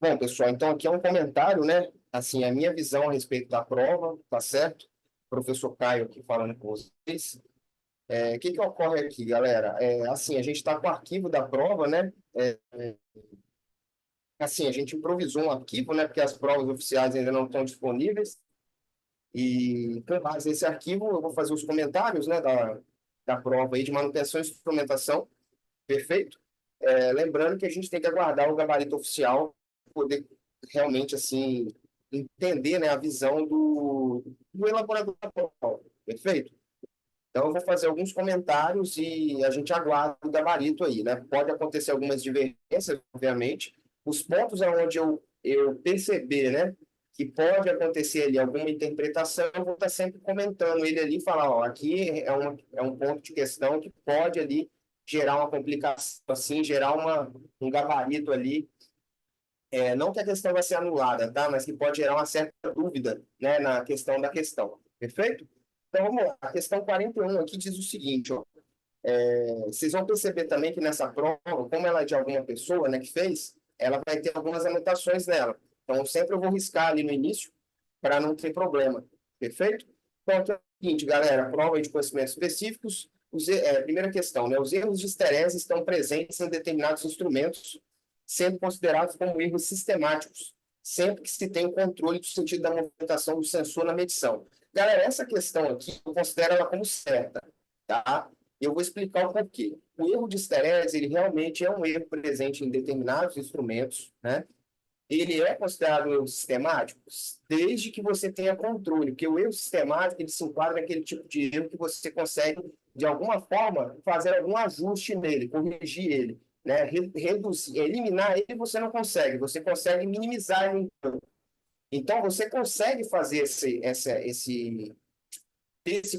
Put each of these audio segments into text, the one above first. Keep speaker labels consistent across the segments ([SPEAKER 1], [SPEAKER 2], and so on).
[SPEAKER 1] Bom, pessoal, então aqui é um comentário, né? Assim, a minha visão a respeito da prova, tá certo? Professor Caio aqui falando com vocês. O que que ocorre aqui, galera? Assim, a gente está com o arquivo da prova, né? Assim, a gente improvisou um arquivo, né? Porque as provas oficiais ainda não estão disponíveis. E, com base nesse arquivo, eu vou fazer os comentários, né? Da prova aí de manutenção e instrumentação, perfeito? Lembrando que a gente tem que aguardar o gabarito oficial para poder realmente, assim, entender, né, a visão do elaborador da prova, perfeito? Então, eu vou fazer alguns comentários e a gente aguarda o gabarito aí, né? Pode acontecer algumas divergências, obviamente. Os pontos onde eu perceber, né, que pode acontecer ali alguma interpretação, eu vou estar sempre comentando ele ali, falar, ó, aqui é um ponto de questão que pode ali gerar uma complicação, assim, gerar um gabarito ali. Não que a questão vai ser anulada, tá? Mas que pode gerar uma certa dúvida, né, na questão da questão. Perfeito? Então, vamos lá. A questão 41 aqui diz o seguinte, ó. Vocês vão perceber também que nessa prova, como ela é de alguma pessoa, né, que fez, ela vai ter algumas anotações nela. Então, sempre eu vou riscar ali no início para não ter problema. Perfeito? Então, aqui é o seguinte, galera, prova de conhecimentos específicos. Primeira questão, né? Os erros de esterese estão presentes em determinados instrumentos, sendo considerados como erros sistemáticos, sempre que se tem o controle do sentido da movimentação do sensor na medição. Galera, essa questão aqui, eu considero ela como certa, tá? Eu vou explicar o porquê. O erro de esterese, ele realmente é um erro presente em determinados instrumentos, né? Ele é considerado um erro sistemático desde que você tenha controle, porque o erro sistemático ele se enquadra naquele tipo de erro que você consegue, de alguma forma, fazer algum ajuste nele, corrigir ele, né? Reduzir, eliminar ele você consegue minimizar ele. Então, você consegue fazer esse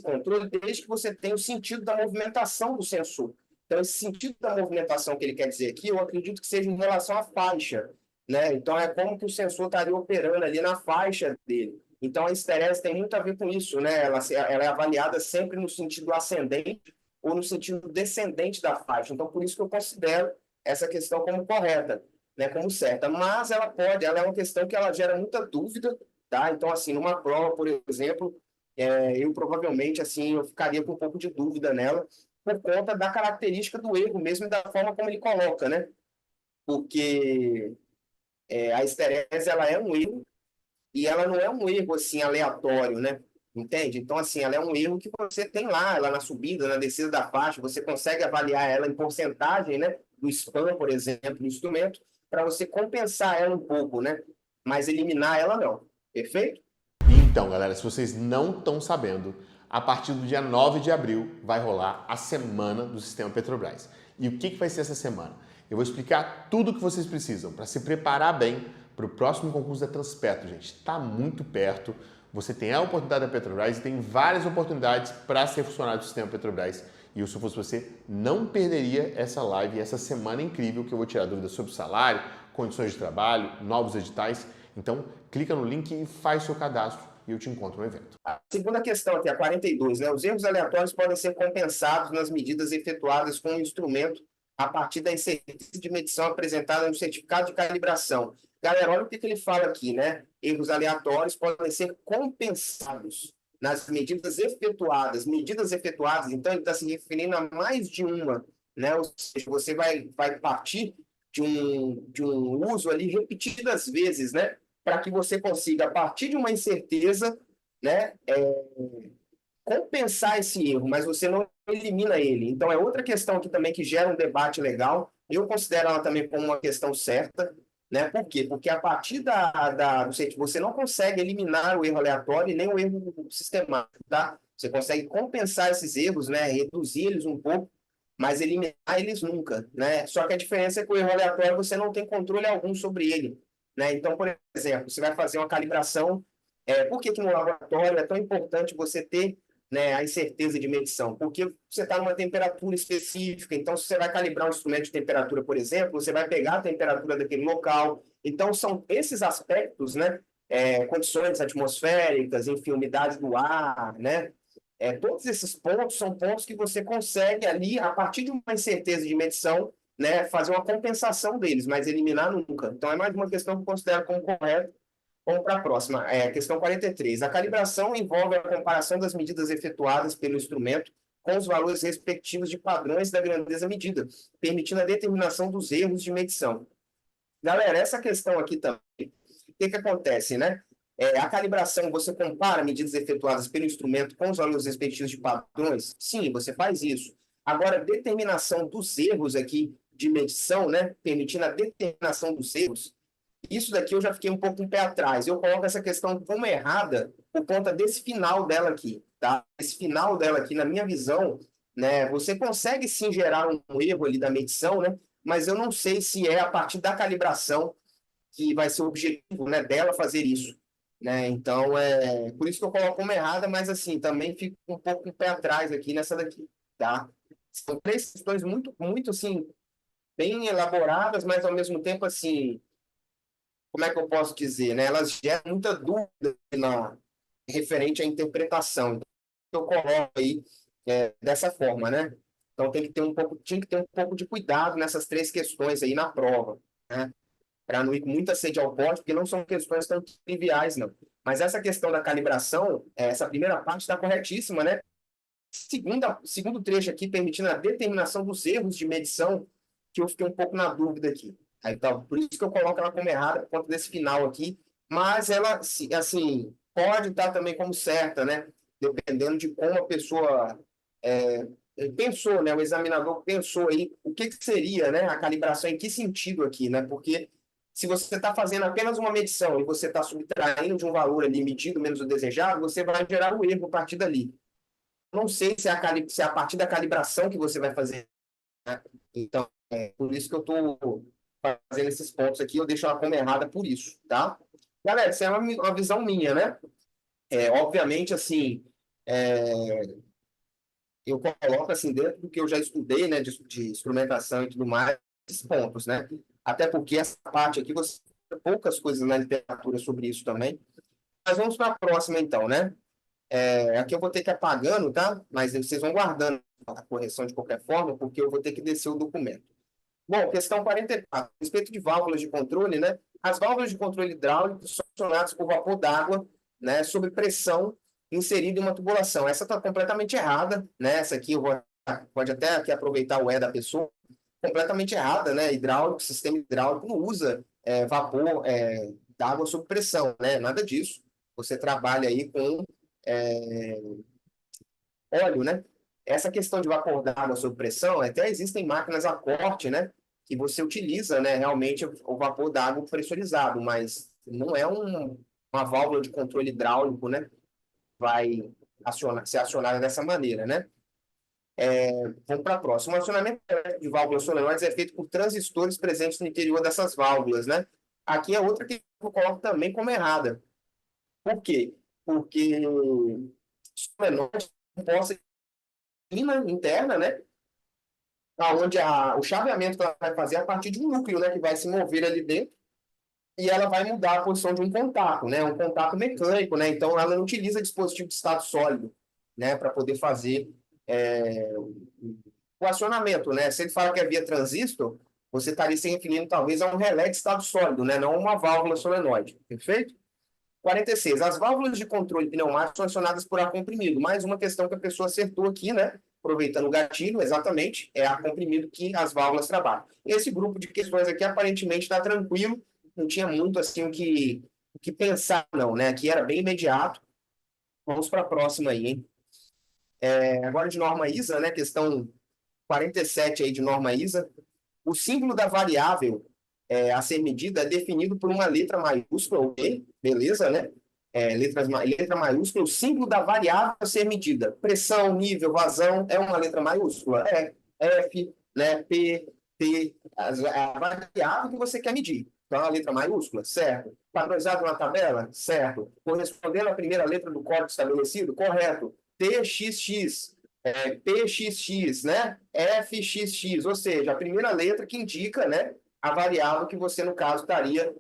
[SPEAKER 1] controle desde que você tenha o sentido da movimentação do sensor. Então, esse sentido da movimentação que ele quer dizer aqui, eu acredito que seja em relação à faixa, né? Então, é como que o sensor estaria operando ali na faixa dele. Então, a esterese tem muito a ver com isso, né? Ela é avaliada sempre no sentido ascendente ou no sentido descendente da faixa. Então, por isso que eu considero essa questão como correta, né? Como certa. Mas ela é uma questão que ela gera muita dúvida, tá? Então, assim, numa prova, por exemplo, eu provavelmente, assim, eu ficaria com um pouco de dúvida nela, por conta da característica do erro mesmo e da forma como ele coloca, né? Porque a esterese, ela é um erro e ela não é um erro, assim, aleatório, né? Entende? Então, assim, ela é um erro que você tem lá, ela na subida, na descida da faixa, você consegue avaliar ela em porcentagem, né? Do span, por exemplo, do instrumento, para você compensar ela um pouco, né? Mas eliminar ela não. Perfeito?
[SPEAKER 2] Então, galera, se vocês não estão sabendo, a partir do dia 9 de abril vai rolar a Semana do Sistema Petrobras. E o que vai ser essa semana? Eu vou explicar tudo o que vocês precisam para se preparar bem para o próximo concurso da Transpetro, gente. Está muito perto, você tem a oportunidade da Petrobras e tem várias oportunidades para ser funcionário do Sistema Petrobras. E eu, se eu fosse você, não perderia essa live, essa semana incrível que eu vou tirar dúvidas sobre salário, condições de trabalho, novos editais. Então, clica no link e faz seu cadastro e eu te encontro no evento.
[SPEAKER 1] A segunda questão aqui, a 42, né? Os erros aleatórios podem ser compensados nas medidas efetuadas com o instrumento a partir da incerteza de medição apresentada no certificado de calibração. Galera, olha o que ele fala aqui, né? Erros aleatórios podem ser compensados nas medidas efetuadas. Medidas efetuadas, então, ele está se referindo a mais de uma, né? Ou seja, você vai partir de um uso ali repetidas vezes, né? Para que você consiga, a partir de uma incerteza, né, compensar esse erro, mas você não elimina ele. Então, é outra questão aqui também que gera um debate legal. Eu considero ela também como uma questão certa, né? Por quê? Porque a partir do sentido, você não consegue eliminar o erro aleatório e nem o erro sistemático, tá? Você consegue compensar esses erros, né? Reduzir eles um pouco, mas eliminar eles nunca, né? Só que a diferença é que o erro aleatório você não tem controle algum sobre ele, né? Então, por exemplo, você vai fazer uma calibração. Por que que no laboratório é tão importante você ter, né, a incerteza de medição? Porque você está numa temperatura específica, então se você vai calibrar um instrumento de temperatura, por exemplo, você vai pegar a temperatura daquele local. Então são esses aspectos, né, condições atmosféricas, enfim, umidade do ar, né, todos esses pontos são pontos que você consegue ali, a partir de uma incerteza de medição, né, fazer uma compensação deles, mas eliminar nunca. Então, é mais uma questão que eu considero como correta. Vamos para a próxima, questão 43. A calibração envolve a comparação das medidas efetuadas pelo instrumento com os valores respectivos de padrões da grandeza medida, permitindo a determinação dos erros de medição. Galera, essa questão aqui também, o que acontece, né? A calibração, você compara medidas efetuadas pelo instrumento com os valores respectivos de padrões? Sim, você faz isso. Agora, determinação dos erros aqui de medição, né? Permitindo a determinação dos erros, isso daqui eu já fiquei um pouco um pé atrás. Eu coloco essa questão como errada por conta desse final dela aqui, tá? Esse final dela aqui, na minha visão, né? Você consegue sim gerar um erro ali da medição, né? Mas eu não sei se é a partir da calibração que vai ser o objetivo, né, dela fazer isso, né? Então, por isso que eu coloco como errada, mas assim, também fico um pouco um pé atrás aqui nessa daqui, tá? São três questões muito, muito, assim, bem elaboradas, mas ao mesmo tempo, assim, como é que eu posso dizer, né? Elas geram muita dúvida referente à interpretação. Então, eu coloco aí dessa forma, né? Então tinha que ter um pouco de cuidado nessas três questões aí na prova, né? Para não ir com muita sede ao pote, porque não são questões tão triviais, não. Mas essa questão da calibração, essa primeira parte está corretíssima, né? Segundo trecho aqui, permitindo a determinação dos erros de medição, que eu fiquei um pouco na dúvida aqui. Aí, então, por isso que eu coloco ela como errada, por conta desse final aqui, mas ela, assim, pode estar também como certa, né? Dependendo de como a pessoa pensou, né? O examinador pensou aí o que seria, né? A calibração, em que sentido aqui, né? Porque se você está fazendo apenas uma medição e você está subtraindo de um valor ali medido menos o desejado, você vai gerar um erro a partir dali. Não sei se é a partir da calibração que você vai fazer, né? Então, por isso que eu estou fazendo esses pontos aqui, eu deixo ela como errada por isso, tá? Galera, isso é uma visão minha, né? Obviamente, assim, eu coloco assim dentro do que eu já estudei, né, de instrumentação e tudo mais, esses pontos, né? Até porque essa parte aqui, você tem poucas coisas na literatura sobre isso também. Mas vamos para a próxima, então, né? Aqui eu vou ter que ir apagando, tá? Mas vocês vão guardando a correção de qualquer forma, porque eu vou ter que descer o documento. Bom, questão 44. A respeito de válvulas de controle, né? As válvulas de controle hidráulico são acionadas por vapor d'água, né, sob pressão inserida em uma tubulação. Essa está completamente errada, né? Essa aqui pode até aqui aproveitar o da pessoa. Completamente errada, né? Hidráulico, sistema hidráulico não usa vapor d'água sob pressão, né? Nada disso. Você trabalha aí com óleo, né? Essa questão de vapor d'água sob pressão, até existem máquinas a corte, né? Que você utiliza, né? Realmente o vapor d'água pressurizado, mas não é uma válvula de controle hidráulico, né? Vai ser acionada dessa maneira, né? Vamos para a próxima. O acionamento de válvulas solenoides é feito por transistores presentes no interior dessas válvulas, né? Aqui é outra que eu coloco também como errada. Por quê? Porque solenoides compostas interna, né? Onde o chaveamento que ela vai fazer é a partir de um núcleo, né? Que vai se mover ali dentro e ela vai mudar a posição de um contato, né? Um contato mecânico, né? Então, ela não utiliza dispositivo de estado sólido, né? Para poder fazer o acionamento, né? Se ele fala que é via transistor, você estaria se referindo talvez a um relé de estado sólido, né? Não uma válvula solenoide, perfeito? 46. As válvulas de controle pneumático são acionadas por ar comprimido. Mais uma questão que a pessoa acertou aqui, né? Aproveitando o gatilho, exatamente, é ar comprimido que as válvulas trabalham. Esse grupo de questões aqui aparentemente está tranquilo, não tinha muito assim o que pensar, não, né? Aqui era bem imediato. Vamos para a próxima aí, hein? Agora de norma ISA, né? Questão 47 aí de norma ISA. O símbolo da variável a ser medida é definido por uma letra maiúscula, ok? Beleza, né? Letra maiúscula, o símbolo da variável a ser medida. Pressão, nível, vazão, é uma letra maiúscula? F, né? P, T, a variável que você quer medir. Então, é uma letra maiúscula, certo. Padronizado na tabela, certo. Correspondendo à primeira letra do código estabelecido, correto. TXX, PXX, né? FXX, ou seja, a primeira letra que indica, né, a variável que você, no caso, estaria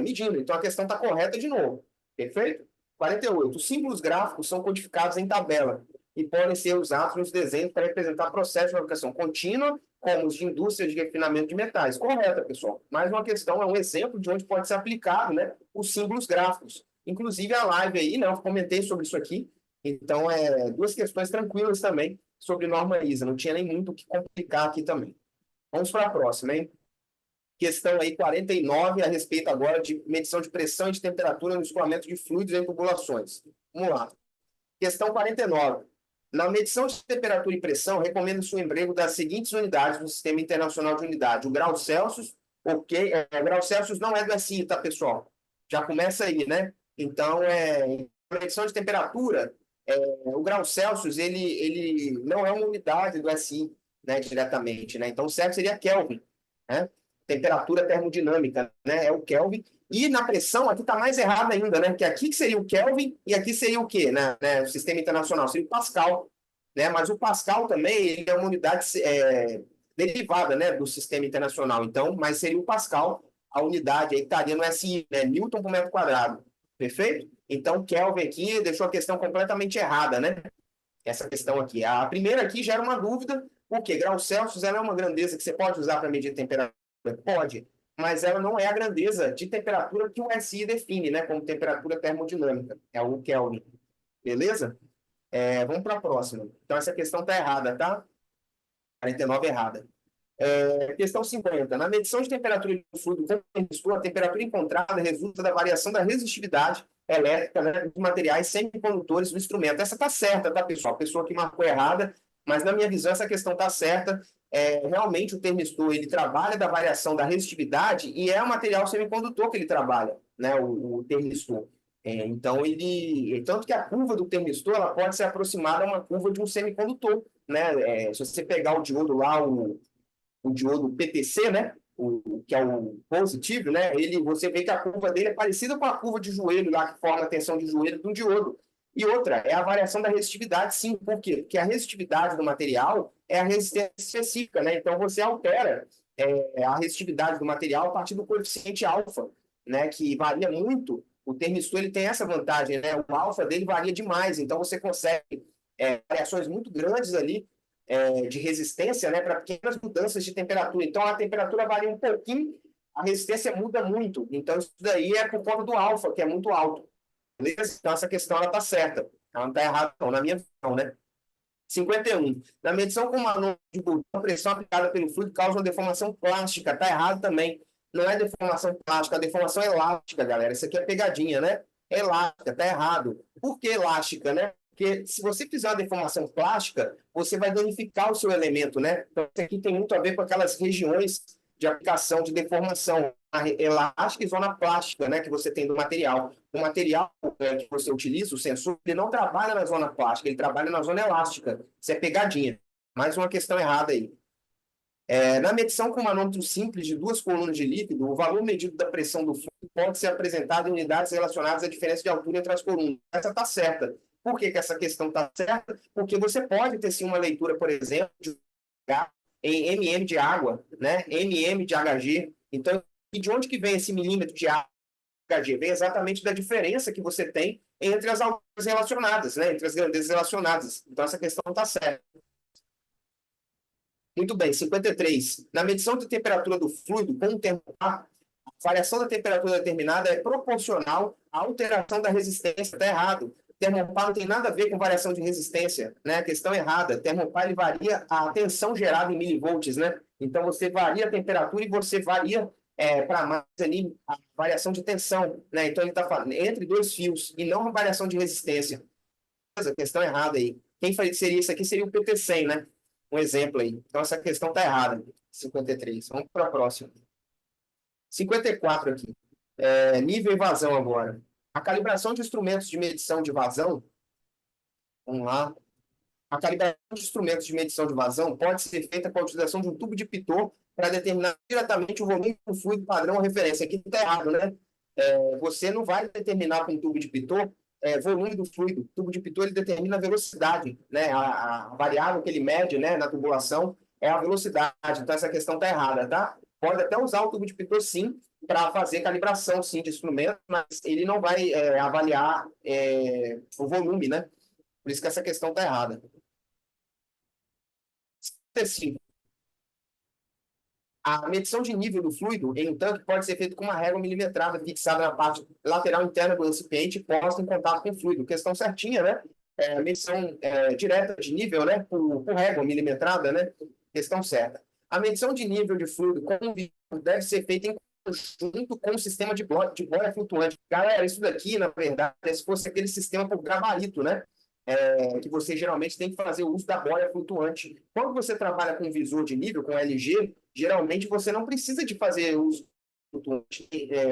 [SPEAKER 1] medindo. Então, a questão está correta de novo. Perfeito? 48. Os símbolos gráficos são codificados em tabela e podem ser usados nos desenhos para representar processos de fabricação contínua como os de indústria de refinamento de metais. Correta, pessoal. Mais uma questão, é um exemplo de onde pode ser aplicado, né, os símbolos gráficos. Inclusive a live aí, né, eu comentei sobre isso aqui. Então, duas questões tranquilas também sobre norma ISA. Não tinha nem muito o que complicar aqui também. Vamos para a próxima, hein? Questão aí 49, a respeito agora de medição de pressão e de temperatura no escoamento de fluidos em tubulações. Vamos lá. Questão 49. Na medição de temperatura e pressão, recomenda-se o emprego das seguintes unidades do Sistema Internacional de Unidade. O grau Celsius, ok? O grau Celsius não é do SI, tá, pessoal? Já começa aí, né? Então, a medição de temperatura, o grau Celsius, ele não é uma unidade do SI, né, diretamente, né? Então, o certo seria Kelvin, né? Temperatura termodinâmica, né? É o Kelvin. E na pressão, aqui está mais errado ainda, né? Que aqui que seria o Kelvin e aqui seria o quê, né? O sistema internacional seria o Pascal, né? Mas o Pascal também ele é uma unidade derivada, né, do sistema internacional. Então, mas seria o Pascal, a unidade aí que estaria no SI, né? Newton por metro quadrado. Perfeito? Então, Kelvin aqui deixou a questão completamente errada, né? Essa questão aqui. A primeira aqui gera uma dúvida, porque graus Celsius ela é uma grandeza que você pode usar para medir temperatura? Pode, mas ela não é a grandeza de temperatura que o SI define, né, como temperatura termodinâmica, é o Kelvin. Beleza? Vamos para a próxima. Então, essa questão está errada, tá? 49 errada. Questão 50. Na medição de temperatura do fluido com resistor, a temperatura encontrada resulta da variação da resistividade elétrica, né, dos materiais semicondutores do instrumento. Essa está certa, tá, pessoal? A pessoa que marcou errada, mas na minha visão essa questão está certa. Realmente o termistor ele trabalha da variação da resistividade e é o material semicondutor que ele trabalha, né, o termistor. Então, tanto que a curva do termistor ela pode ser aproximada a uma curva de um semicondutor, né? Se você pegar o diodo lá, o diodo PTC, né? Que é o positivo, né? Você vê que a curva dele é parecida com a curva de joelho lá que forma a tensão de joelho do diodo. E outra é a variação da resistividade, sim. Por quê? Porque a resistividade do material é a resistência específica, né? Então você altera a resistividade do material a partir do coeficiente alfa, né? Que varia muito. O termistor ele tem essa vantagem, né? O alfa dele varia demais, então você consegue variações muito grandes ali de resistência, né, para pequenas mudanças de temperatura. Então, a temperatura varia um pouquinho, a resistência muda muito. Então, isso daí é por conta do alfa, que é muito alto. Beleza? Então, essa questão está certa. Ela não está errada, não, na minha visão, né? 51. Na medição com manômetro de Bourdon, a pressão aplicada pelo fluido causa uma deformação plástica. Está errado também. Não é deformação plástica, é deformação elástica, galera. Isso aqui é pegadinha, né? Elástica, está errado. Por que elástica, né? Porque se você fizer uma deformação plástica, você vai danificar o seu elemento, né? Então, isso aqui tem muito a ver com aquelas regiões de aplicação de deformação elástica e zona plástica, né, que você tem do material. O material que você utiliza, o sensor, ele não trabalha na zona plástica, ele trabalha na zona elástica. Isso é pegadinha. Mais uma questão errada aí. Na medição com manômetro simples de duas colunas de líquido, o valor medido da pressão do fluido pode ser apresentado em unidades relacionadas à diferença de altura entre as colunas. Essa está certa. Por que essa questão está certa? Porque você pode ter sim uma leitura, por exemplo, de em mm de água, né? mm de Hg. Então, e de onde que vem esse milímetro de Hg? Vem exatamente da diferença que você tem entre as alturas relacionadas, né? Entre as grandezas relacionadas. Então, essa questão está certa. Muito bem, 53. Na medição de temperatura do fluido com um termopar, a variação da temperatura determinada é proporcional à alteração da resistência. Está errado. Termopar não tem nada a ver com variação de resistência, né? Questão errada. Termopar ele varia a tensão gerada em milivolts, né? Então você varia a temperatura e você varia para mais ali a variação de tensão, né? Então ele está falando entre dois fios e não a variação de resistência. A questão errada aí. Quem seria isso aqui seria o PT100, né? Um exemplo aí. Então, essa questão está errada. 53. Vamos para a próxima. 54 aqui. Nível e vazão agora. A calibração de instrumentos de medição de vazão. Vamos lá. A calibração de instrumentos de medição de vazão pode ser feita com a utilização de um tubo de Pitot para determinar diretamente o volume do fluido padrão referência. Aqui está errado, né? Você não vai determinar com um tubo de Pitot volume do fluido. O tubo de Pitot ele determina a velocidade, né? A variável que ele mede, né, na tubulação é a velocidade. Então, essa questão está errada, tá? Pode até usar o tubo de Pitot, sim, para fazer calibração, sim, de instrumento, mas ele não vai avaliar o volume, né? Por isso que essa questão está errada. 55. A medição de nível do fluido em um tanque pode ser feita com uma régua milimetrada fixada na parte lateral interna do recipiente e posta em contato com o fluido. Questão certinha, né? Medição direta de nível, né? Por régua milimetrada, né? Questão certa. A medição de nível de fluido com deve ser feita em conjunto com o sistema de boia flutuante. Galera, isso daqui, na verdade, é se fosse aquele sistema por gabarito, né? Que você geralmente tem que fazer o uso da boia flutuante. Quando você trabalha com visor de nível, com LG, geralmente você não precisa de fazer uso flutuante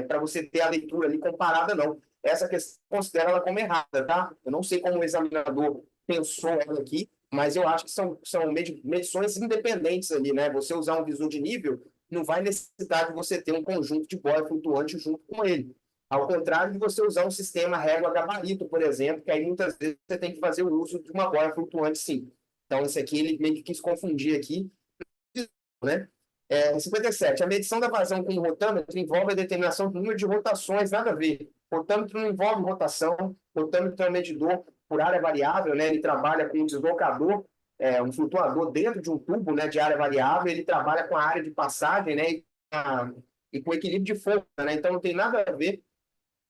[SPEAKER 1] para você ter a leitura ali comparada, não. Essa questão, considera ela como errada, tá? Eu não sei como o examinador pensou ela aqui, mas eu acho que são medições independentes ali, né? Você usar um visor de nível, não vai necessitar de você ter um conjunto de boia flutuante junto com ele. Ao contrário de você usar um sistema régua gabarito, por exemplo, que aí muitas vezes você tem que fazer o uso de uma boia flutuante, sim. Então, esse aqui, ele meio que quis confundir aqui, né? 57. A medição da vazão com o rotâmetro envolve a determinação do número de rotações, nada a ver. Rotâmetro não envolve rotação, rotâmetro é um medidor por área variável, né? Ele trabalha com um deslocador, um flutuador dentro de um tubo, né, de área variável, ele trabalha com a área de passagem, né, e com equilíbrio de força, né? Então, não tem nada a ver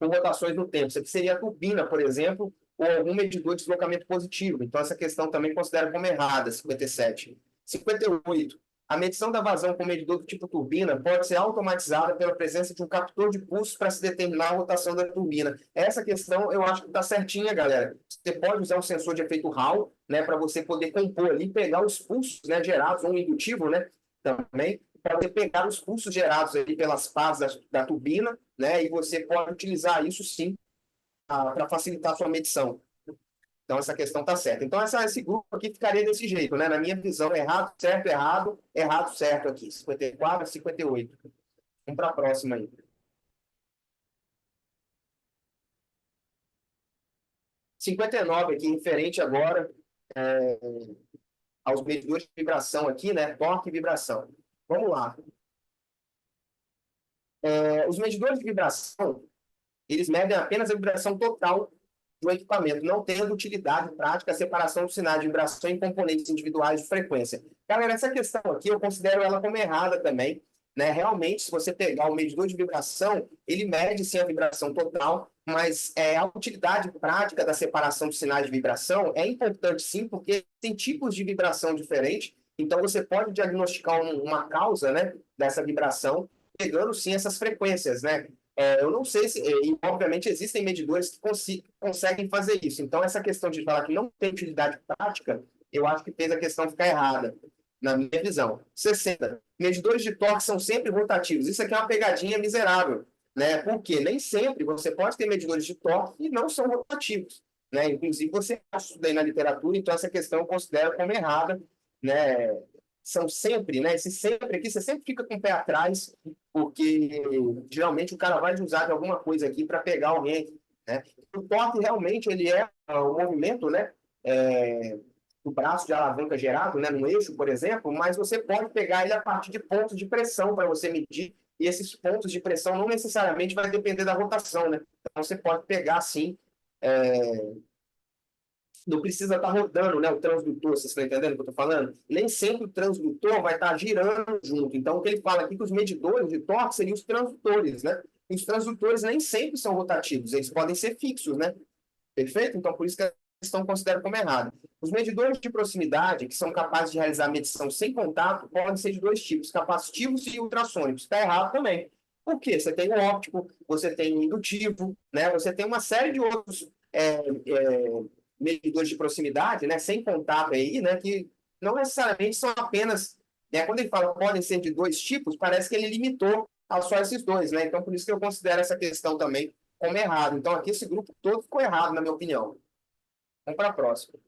[SPEAKER 1] com rotações no tempo. Isso aqui seria a turbina, por exemplo, ou algum medidor de deslocamento positivo. Então, essa questão também considera como errada, 57. 58. A medição da vazão com medidor do tipo turbina pode ser automatizada pela presença de um captor de pulsos para se determinar a rotação da turbina. Essa questão eu acho que está certinha, galera. Você pode usar um sensor de efeito Hall, né, para você poder compor ali, pegar os pulsos, né, gerados, ou um indutivo, né, também, para você pegar os pulsos gerados ali pelas pás da turbina, né, e você pode utilizar isso sim para facilitar a sua medição. Então, essa questão está certa. Então, esse grupo aqui ficaria desse jeito, né? Na minha visão, errado, certo, errado, errado, certo aqui. 54, 58. Vamos para a próxima aí. 59 aqui, referente agora aos medidores de vibração aqui, né? Torque e vibração. Vamos lá. Os medidores de vibração, eles medem apenas a vibração total do equipamento, não tendo utilidade prática a separação dos sinais de vibração em componentes individuais de frequência. Galera, essa questão aqui eu considero ela como errada também, né? Realmente, se você pegar o medidor de vibração, ele mede sim a vibração total, mas a utilidade prática da separação dos sinais de vibração é importante sim, porque tem tipos de vibração diferentes, então você pode diagnosticar uma causa, né, dessa vibração, pegando sim essas frequências, né? Eu não sei se, e obviamente existem medidores que conseguem fazer isso. Então, essa questão de falar que não tem utilidade prática, eu acho que fez a questão ficar errada, na minha visão. 60. Medidores de torque são sempre rotativos. Isso aqui é uma pegadinha miserável, né? Porque nem sempre você pode ter medidores de torque e não são rotativos, né? Inclusive, você estuda aí na literatura, então essa questão eu considero como errada, né? São sempre, né? Esse sempre aqui, você sempre fica com o pé atrás, porque geralmente o cara vai usar de alguma coisa aqui para pegar alguém, né? O torque realmente ele é o movimento, né? O braço de alavanca gerado, né? No eixo, por exemplo, mas você pode pegar ele a partir de pontos de pressão para você medir, e esses pontos de pressão não necessariamente vai depender da rotação, né? Então você pode pegar assim. Não precisa estar rodando, né, o transdutor, vocês estão entendendo o que eu estou falando? Nem sempre o transdutor vai estar girando junto. Então, o que ele fala aqui é que os medidores de torque seriam os transdutores, né? E os transdutores nem sempre são rotativos, eles podem ser fixos, né? Perfeito? Então, por isso que a questão considera como errada. Os medidores de proximidade, que são capazes de realizar medição sem contato, podem ser de dois tipos, capacitivos e ultrassônicos. Está errado também. Por quê? Você tem o óptico, você tem o indutivo, né? Você tem uma série de outros medidores de proximidade, né, sem contato aí, né, que não necessariamente são apenas, né, quando ele fala podem ser de dois tipos, parece que ele limitou a só esses dois, né, então por isso que eu considero essa questão também como errado. Então aqui esse grupo todo ficou errado, na minha opinião. Vamos para a próxima.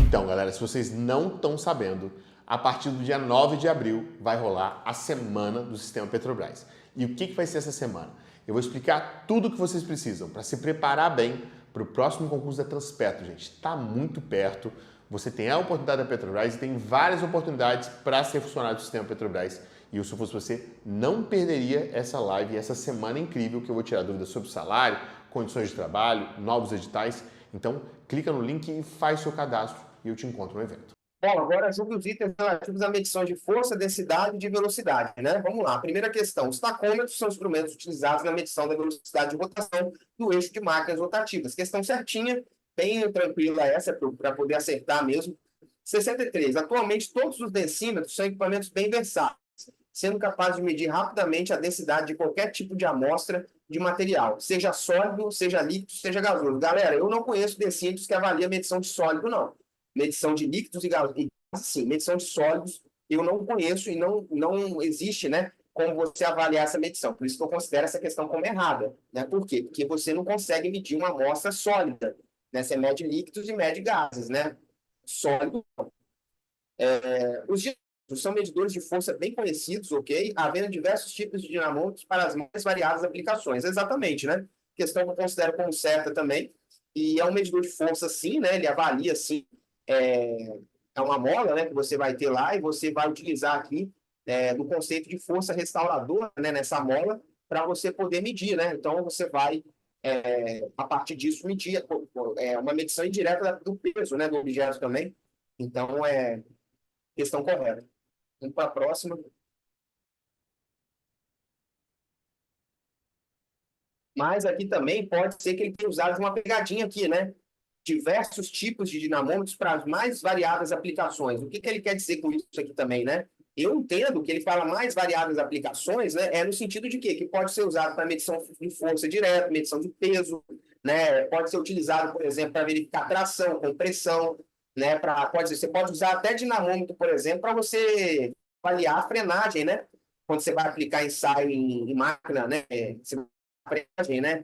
[SPEAKER 2] Então, galera, se vocês não estão sabendo, a partir do dia 9 de abril vai rolar a semana do Sistema Petrobras. E o que vai ser essa semana? Eu vou explicar tudo o que vocês precisam para se preparar bem para o próximo concurso da Transpetro, gente. Está muito perto. Você tem a oportunidade da Petrobras e tem várias oportunidades para ser funcionário do Sistema Petrobras. E se eu fosse você, não perderia essa live, essa semana incrível que eu vou tirar dúvidas sobre salário, condições de trabalho, novos editais. Então, clica no link e faz seu cadastro e eu te encontro no evento.
[SPEAKER 1] Bom, agora julgue os itens relativos à medição de força, densidade e de velocidade, né? Vamos lá. Primeira questão. Os tacômetros são instrumentos utilizados na medição da velocidade de rotação do eixo de máquinas rotativas. Questão certinha, bem tranquila essa, para poder acertar mesmo. 63. Atualmente, todos os densímetros são equipamentos bem versáteis, sendo capazes de medir rapidamente a densidade de qualquer tipo de amostra de material, seja sólido, seja líquido, seja gasoso. Galera, eu não conheço densímetros que avaliam a medição de sólido, não. Medição de líquidos e gases, sim, medição de sólidos, eu não conheço e não existe, né, como você avaliar essa medição. Por isso que eu considero essa questão como errada, né? Por quê? Porque você não consegue medir uma amostra sólida, né? Você mede líquidos e mede gases, né? Sólido. Os dinamômetros são medidores de força bem conhecidos, ok? Havendo diversos tipos de dinamômetros para as mais variadas aplicações. Exatamente, né? Questão que eu considero como certa também. E é um medidor de força, sim, né? Ele avalia, sim, é uma mola, né, que você vai ter lá e você vai utilizar aqui no conceito de força restauradora, né, nessa mola, para você poder medir, né? Então, você vai, a partir disso, medir uma medição indireta do peso, né, do objeto também. Então, é questão correta. Vamos para a próxima. Mas aqui também pode ser que ele tenha usado uma pegadinha aqui, né? Diversos tipos de dinamômetros para as mais variadas aplicações. O que ele quer dizer com isso aqui também, né? Eu entendo que ele fala mais variadas aplicações, né? É no sentido de quê? Que pode ser usado para medição de força direta, medição de peso, né? Pode ser utilizado, por exemplo, para verificar tração, compressão, né? Você pode usar até dinamômetro, por exemplo, para você avaliar a frenagem, né? Quando você vai aplicar ensaio em máquina, né? Você frenagem, né?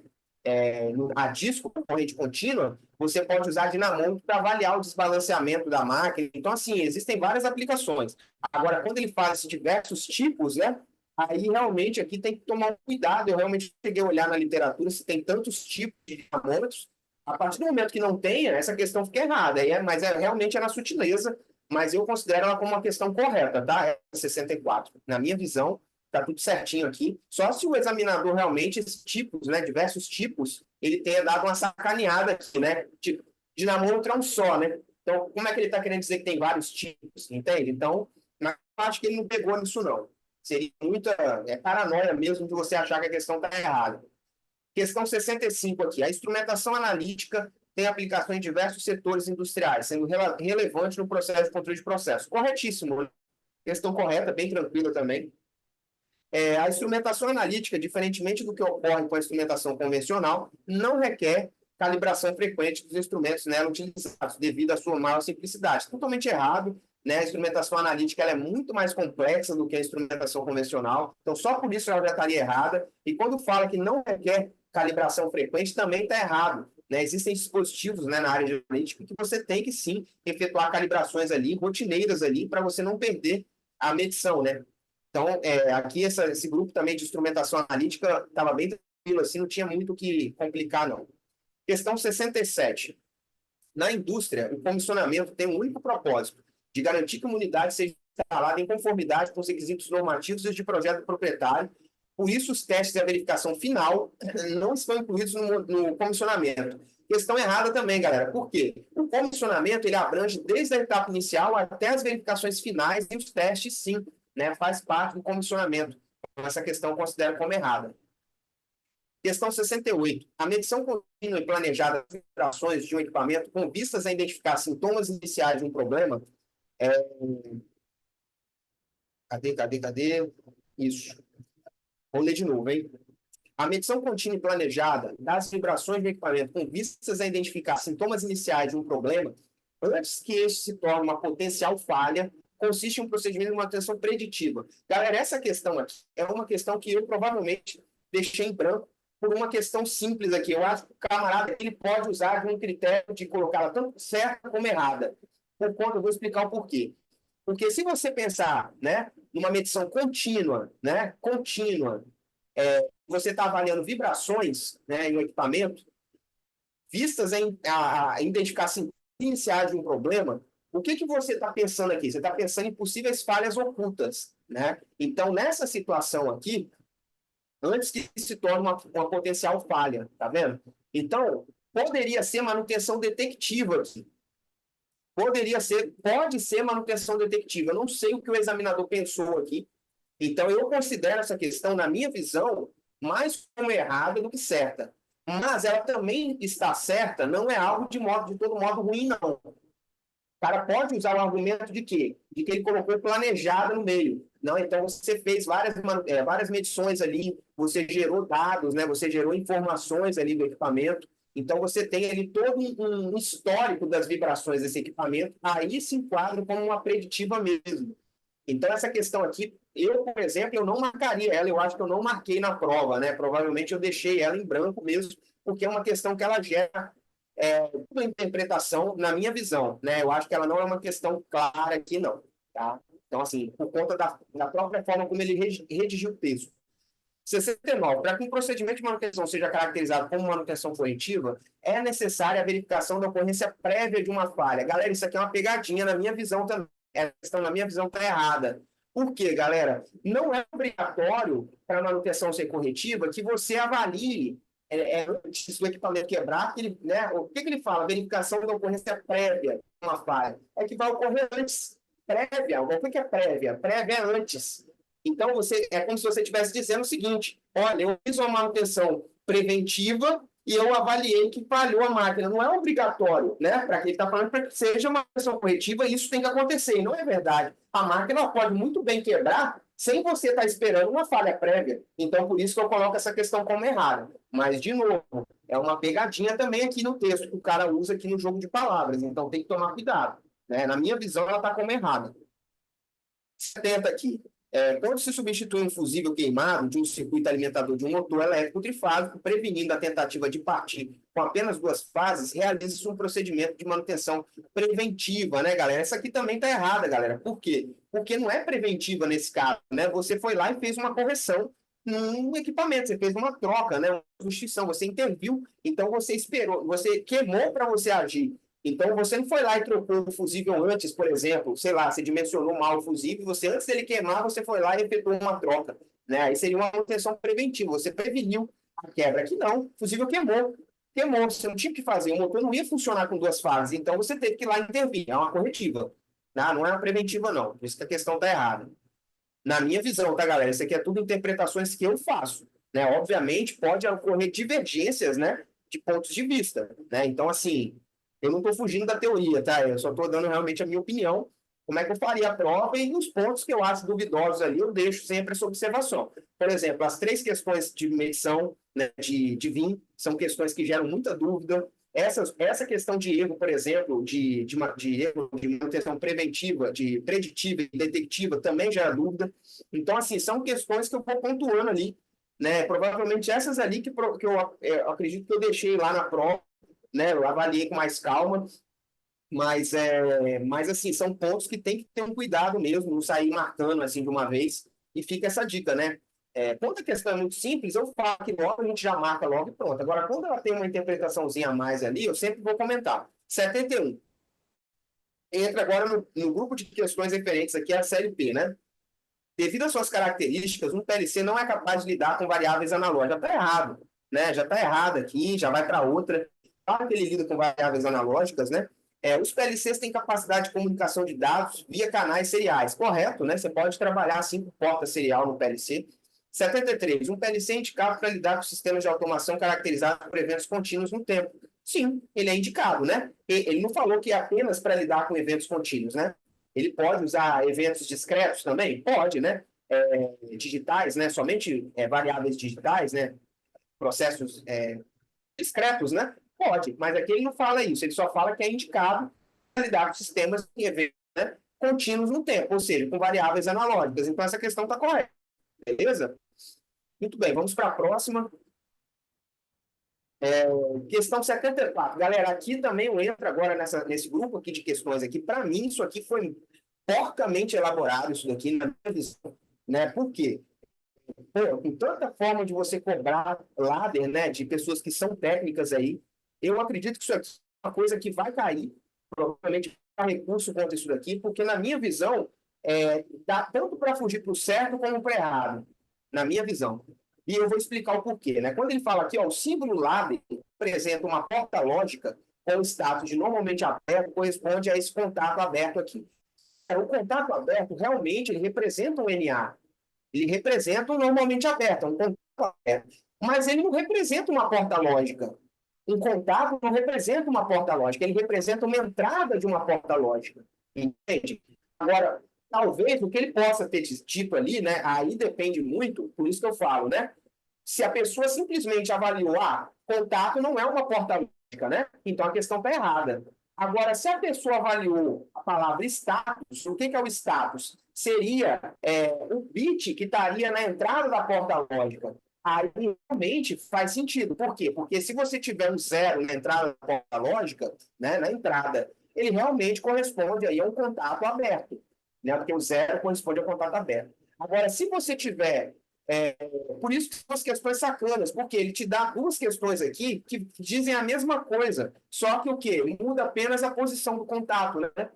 [SPEAKER 1] A disco, com corrente contínua, você pode usar dinamômetro para avaliar o desbalanceamento da máquina. Então, assim, existem várias aplicações. Agora, quando ele faz esses diversos tipos, né? Aí realmente aqui tem que tomar um cuidado. Eu realmente cheguei a olhar na literatura se tem tantos tipos de dinamômetros. A partir do momento que não tenha, essa questão fica errada. Mas realmente é na sutileza, mas eu considero ela como uma questão correta, tá? É 64. Na minha visão, tá tudo certinho aqui. Só se o examinador realmente, esses tipos, né, diversos tipos, ele tenha dado uma sacaneada aqui, né? Tipo, dinamômetro é um só, né? Então, como é que ele está querendo dizer que tem vários tipos, entende? Então, eu acho que ele não pegou nisso, não. Seria muita paranoia mesmo de você achar que a questão está errada. Questão 65 aqui. A instrumentação analítica tem aplicação em diversos setores industriais, sendo relevante no processo de controle de processo. Corretíssimo. Questão correta, bem tranquila também. A instrumentação analítica, diferentemente do que ocorre com a instrumentação convencional, não requer calibração frequente dos instrumentos nela utilizados, devido à sua maior simplicidade. Totalmente errado, né? A instrumentação analítica ela é muito mais complexa do que a instrumentação convencional, então só por isso ela já estaria errada. E quando fala que não requer calibração frequente, também está errado. Né? Existem dispositivos, né, na área de analítica que você tem que sim efetuar calibrações ali, rotineiras ali, para você não perder a medição, né? Então, aqui esse grupo também de instrumentação analítica estava bem tranquilo, assim, não tinha muito o que complicar, não. Questão 67. Na indústria, o comissionamento tem um único propósito, de garantir que a unidade seja instalada em conformidade com os requisitos normativos e de projeto proprietário. Por isso, os testes e a verificação final não estão incluídos no comissionamento. Questão errada também, galera. Por quê? O comissionamento ele abrange desde a etapa inicial até as verificações finais e os testes, sim, né? Faz parte do comissionamento. Essa questão eu considero como errada. Questão 68. A medição contínua e planejada das vibrações de um equipamento com vistas a identificar sintomas iniciais de um problema. Cadê? Isso. Vou ler de novo, hein? A medição contínua e planejada das vibrações do equipamento com vistas a identificar sintomas iniciais de um problema, antes que este se torne uma potencial falha, consiste em um procedimento de manutenção preditiva. Galera, essa questão aqui é uma questão que eu provavelmente deixei em branco por uma questão simples aqui. Eu acho que o camarada ele pode usar um critério de colocá-la tanto certa como errada. Por conta, eu vou explicar o porquê. Porque se você pensar, né, numa medição contínua, né, você está avaliando vibrações, né, em um equipamento, vistas a identificar sintomas iniciais de um problema, o que você está pensando aqui? Você está pensando em possíveis falhas ocultas, né? Então, nessa situação aqui, antes que se torne uma potencial falha, tá vendo? Então, poderia ser manutenção detectiva aqui. Poderia ser, pode ser manutenção detectiva. Eu não sei o que o examinador pensou aqui. Então, eu considero essa questão, na minha visão, mais como errada do que certa. Mas ela também está certa, não é algo de todo modo ruim, não. O cara pode usar o argumento de quê? De que ele colocou planejado no meio. Não, então você fez várias medições ali, você gerou dados, né? Você gerou informações ali do equipamento. Então você tem ali todo um histórico das vibrações desse equipamento, aí se enquadra como uma preditiva mesmo. Então essa questão aqui, eu, por exemplo, eu não marcaria ela, eu acho que eu não marquei na prova, né? Provavelmente eu deixei ela em branco mesmo, porque é uma questão que ela gera uma interpretação na minha visão, né? Eu acho que ela não é uma questão clara aqui, não, tá? Então, assim, por conta da própria forma como ele redigiu o texto. 69. Para que um procedimento de manutenção seja caracterizado como manutenção corretiva, é necessária a verificação da ocorrência prévia de uma falha. Galera, isso aqui é uma pegadinha na minha visão também. Essa questão, na minha visão, está errada. Por quê, galera? Não é obrigatório para a manutenção ser corretiva que você avalie antes do equipamento quebrar, ele, né, o que ele fala? Verificação da ocorrência prévia de uma falha. É que vai ocorrer antes. Prévia. O que é prévia? Prévia é antes. Então, é como se você estivesse dizendo o seguinte: olha, eu fiz uma manutenção preventiva e eu avaliei que falhou a máquina. Não é obrigatório, né? Para quem está falando, para que seja uma manutenção corretiva, isso tem que acontecer. E não é verdade. A máquina pode muito bem quebrar sem você estar esperando uma falha prévia. Então, por isso que eu coloco essa questão como errada. Mas, de novo, é uma pegadinha também aqui no texto que o cara usa aqui no jogo de palavras. Então, tem que tomar cuidado, né? Na minha visão, ela está como errada. 70 aqui. Quando se substitui um fusível queimado de um circuito alimentador de um motor elétrico trifásico, prevenindo a tentativa de partir com apenas 2 fases, realiza-se um procedimento de manutenção preventiva, né, galera? Essa aqui também está errada, galera. Por quê? Porque não é preventiva nesse caso, né? Você foi lá e fez uma correção num equipamento, você fez uma troca, né? Uma substituição, você interviu, então você esperou, você queimou para você agir. Então, você não foi lá e trocou o fusível antes, por exemplo, sei lá, você dimensionou mal o fusível, você, antes dele queimar, você foi lá e efetuou uma troca, né? Aí seria uma manutenção preventiva, você preveniu a quebra. Aqui não, o fusível queimou, você não tinha que fazer, o motor não ia funcionar com 2 fases, então você teve que ir lá intervir, é uma corretiva, não é uma preventiva não, por isso que a questão está errada. Na minha visão, tá, galera? Isso aqui é tudo interpretações que eu faço, né? Obviamente, pode ocorrer divergências, né, de pontos de vista, né? Então, assim, eu não estou fugindo da teoria, tá? Eu só estou dando realmente a minha opinião, como é que eu faria a prova e os pontos que eu acho duvidosos ali, eu deixo sempre essa observação. Por exemplo, as 3 questões de medição, né, de VIN, são questões que geram muita dúvida. Essa questão de erro, por exemplo, de erro de manutenção preventiva, de preditiva e detectiva, também gera dúvida. Então, assim, são questões que eu vou pontuando ali, né? Provavelmente essas ali que eu acredito que eu deixei lá na prova, né? Eu avaliei com mais calma, mas assim, são pontos que tem que ter um cuidado mesmo, não sair marcando assim de uma vez, e fica essa dica, né? Quando a questão é muito simples, eu falo que logo a gente já marca logo e pronto. Agora, quando ela tem uma interpretaçãozinha a mais ali, eu sempre vou comentar. 71. Entra agora no grupo de questões referentes aqui à série P, né? Devido às suas características, um PLC não é capaz de lidar com variáveis analógicas. Já está errado, né? Já está errado aqui, já vai para outra. Claro que ele lida com variáveis analógicas, né? Os PLCs têm capacidade de comunicação de dados via canais seriais. Correto, né? Você pode trabalhar assim com porta serial no PLC. 73. Um PLC é indicado para lidar com sistemas de automação caracterizados por eventos contínuos no tempo. Sim, ele é indicado, né? Ele não falou que é apenas para lidar com eventos contínuos, né? Ele pode usar eventos discretos também? Pode, né? Digitais, né? Somente variáveis digitais, né? Processos discretos, né? Pode, mas aqui ele não fala isso, ele só fala que é indicado para lidar com sistemas em eventos, né, contínuos no tempo, ou seja, com variáveis analógicas. Então, essa questão está correta, beleza? Muito bem, vamos para a próxima. Questão 74. Galera, aqui também eu entro agora nesse grupo aqui de questões aqui. Para mim, isso aqui foi porcamente elaborado, isso daqui, na minha visão, né? Por quê? Com tanta forma de você cobrar ladder, né, de pessoas que são técnicas aí, eu acredito que isso aqui é uma coisa que vai cair, provavelmente vai recurso contra isso daqui, porque na minha visão, dá tanto para fugir para o certo como para o errado, na minha visão. E eu vou explicar o porquê, né? Quando ele fala aqui, ó, o símbolo ladder apresenta uma porta lógica com o status de normalmente aberto corresponde a esse contato aberto aqui. O contato aberto, realmente, ele representa um NA. Ele representa um normalmente aberto, um contato aberto. Mas ele não representa uma porta lógica. Um contato não representa uma porta lógica, ele representa uma entrada de uma porta lógica. Entende? Agora, talvez o que ele possa ter dito ali, né? Aí depende muito, por isso que eu falo, né? Se a pessoa simplesmente avaliou, contato não é uma porta lógica, né? Então a questão está errada. Agora, se a pessoa avaliou a palavra status, o que é o status? Seria o bit que estaria na entrada da porta lógica. Aí realmente faz sentido. Por quê? Porque se você tiver um zero na entrada da porta lógica, né, na entrada, ele realmente corresponde aí a um contato aberto, né? Porque o zero corresponde ao contato aberto. Agora, se você tiver por isso que são as questões sacanas, porque ele te dá duas questões aqui que dizem a mesma coisa, só que o quê? Muda apenas a posição do contato, né?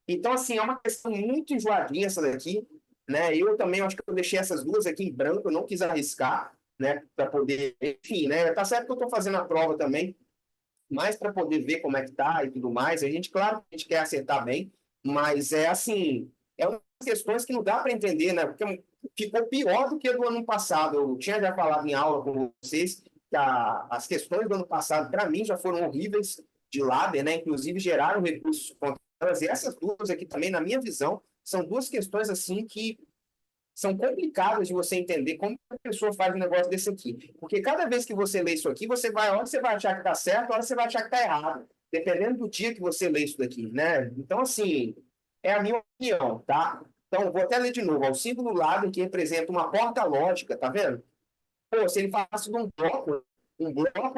[SPEAKER 1] Então, assim, é uma questão muito enjoadinha essa daqui, né? Eu também acho que eu deixei essas duas aqui em branco, eu não quis arriscar, né? Para poder, enfim, né? Tá certo que eu estou fazendo a prova também, mas para poder ver como é que tá e tudo mais. A gente, claro, a gente quer acertar bem, mas é assim, é umas questões que não dá para entender, né? Porque ficou pior do que do ano passado. Eu tinha já falado em aula com vocês que as questões do ano passado, para mim, já foram horríveis de Lader, né? Inclusive geraram recursos contra elas. E essas duas aqui também, na minha visão, são duas questões assim que são complicadas de você entender como a pessoa faz um negócio desse aqui. Porque cada vez que você lê isso aqui, hora você vai achar que está certo, hora você vai achar que está errado. Dependendo do dia que você lê isso daqui, né? Então, assim, é a minha opinião, tá? Então, vou até ler de novo. O símbolo lado que representa uma porta lógica, tá vendo? Pô, se ele falasse de um bloco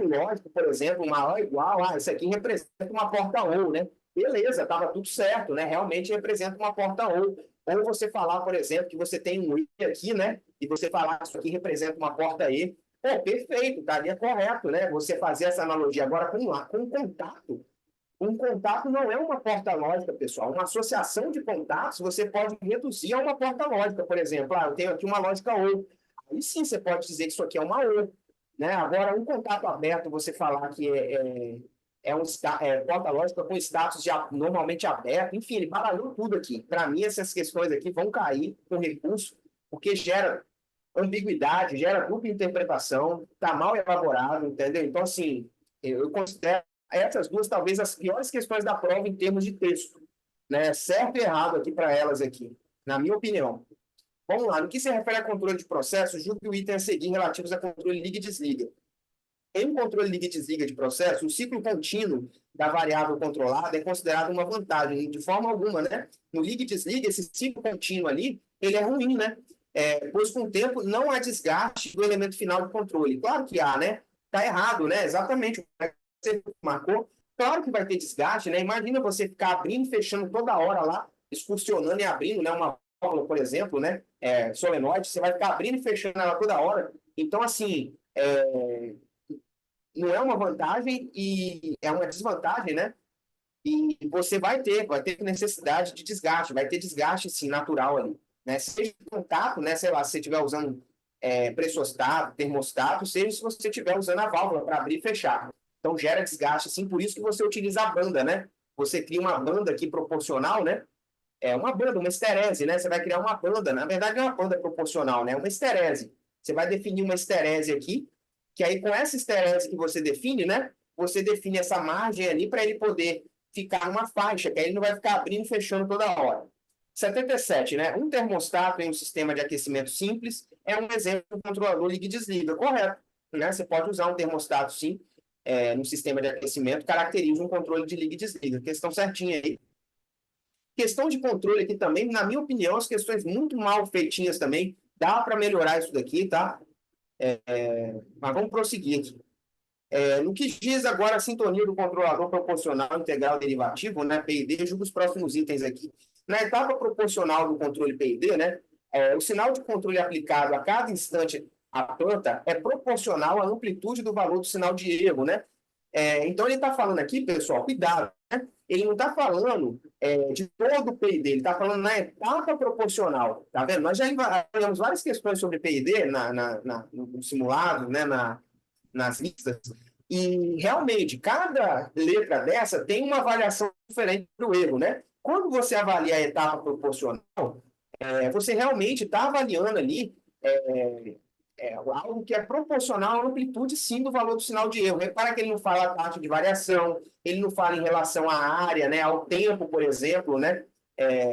[SPEAKER 1] lógico, por exemplo, maior ou igual, isso aqui representa uma porta ou, né? Beleza, estava tudo certo, né? Realmente representa uma porta ou. Ou você falar, por exemplo, que você tem um E aqui, né? E você falar que isso aqui representa uma porta E. Pô, perfeito, estaria correto, né? Você fazer essa analogia agora com um contato. Um contato não é uma porta lógica, pessoal. Uma associação de contatos você pode reduzir a uma porta lógica, por exemplo. Eu tenho aqui uma lógica ou. Aí sim você pode dizer que isso aqui é uma ou. Né? Agora, um contato aberto, você falar que porta lógica com status normalmente aberto, enfim, ele baralhou tudo aqui. Para mim, essas questões aqui vão cair com recurso, porque gera ambiguidade, gera dupla interpretação, está mal elaborado, entendeu? Então, assim, eu considero essas duas talvez as piores questões da prova em termos de texto, né? Certo e errado aqui para elas aqui, na minha opinião. Vamos lá, no que se refere a controle de processos, julgue o item a seguir relativos a controle liga e desliga. Em controle liga e desliga de processo, o ciclo contínuo da variável controlada é considerado uma vantagem, de forma alguma, né? No liga e desliga, esse ciclo contínuo ali, ele é ruim, né? Pois com o tempo não há desgaste do elemento final de controle. Claro que há, né? Está errado, né? Exatamente. Você marcou, claro que vai ter desgaste, né? Imagina você ficar abrindo e fechando toda hora lá, excursionando e abrindo, né? Uma válvula, por exemplo, né? Solenoide, você vai ficar abrindo e fechando ela toda hora. Então, assim, não é uma vantagem e é uma desvantagem, né? E você vai ter necessidade de desgaste, vai ter desgaste, sim, natural ali, né? Seja de contato, né? Sei lá, se você estiver usando pressostato, termostato, seja se você estiver usando a válvula para abrir e fechar. Então, gera desgaste, sim, por isso que você utiliza a banda, né? Você cria uma banda aqui proporcional, né? Uma banda, uma esterese, né? Você vai criar uma banda, na verdade é uma banda proporcional, né? Uma esterese. Você vai definir uma esterese aqui, que aí com essa esterese que você define, né? Você define essa margem ali para ele poder ficar numa faixa, que aí ele não vai ficar abrindo e fechando toda hora. 77, né? Um termostato em um sistema de aquecimento simples é um exemplo do controlador liga e desliga, correto? Né? Você pode usar um termostato, sim, no sistema de aquecimento, caracteriza um controle de liga e desliga. Questão certinha aí. Questão de controle aqui também, na minha opinião, as questões muito mal feitinhas também. Dá para melhorar isso daqui, tá? Mas vamos prosseguir aqui. No que diz agora a sintonia do controlador proporcional integral derivativo, né, PID, julgo os próximos itens aqui. Na etapa proporcional do controle PID, né, o sinal de controle aplicado a cada instante à planta é proporcional à amplitude do valor do sinal de erro, né? Então, ele está falando aqui, pessoal, cuidado, né? Ele não está falando de todo o PID, ele está falando na etapa proporcional, tá vendo? Nós já avaliamos várias questões sobre PID no simulado, né, nas listas, E realmente, cada letra dessa tem uma avaliação diferente para o erro, né? Quando você avalia a etapa proporcional, você realmente está avaliando ali é, algo que é proporcional à amplitude, sim, do valor do sinal de erro. Repara que ele não fala a taxa de variação, ele não fala em relação à área, né, ao tempo, por exemplo, né,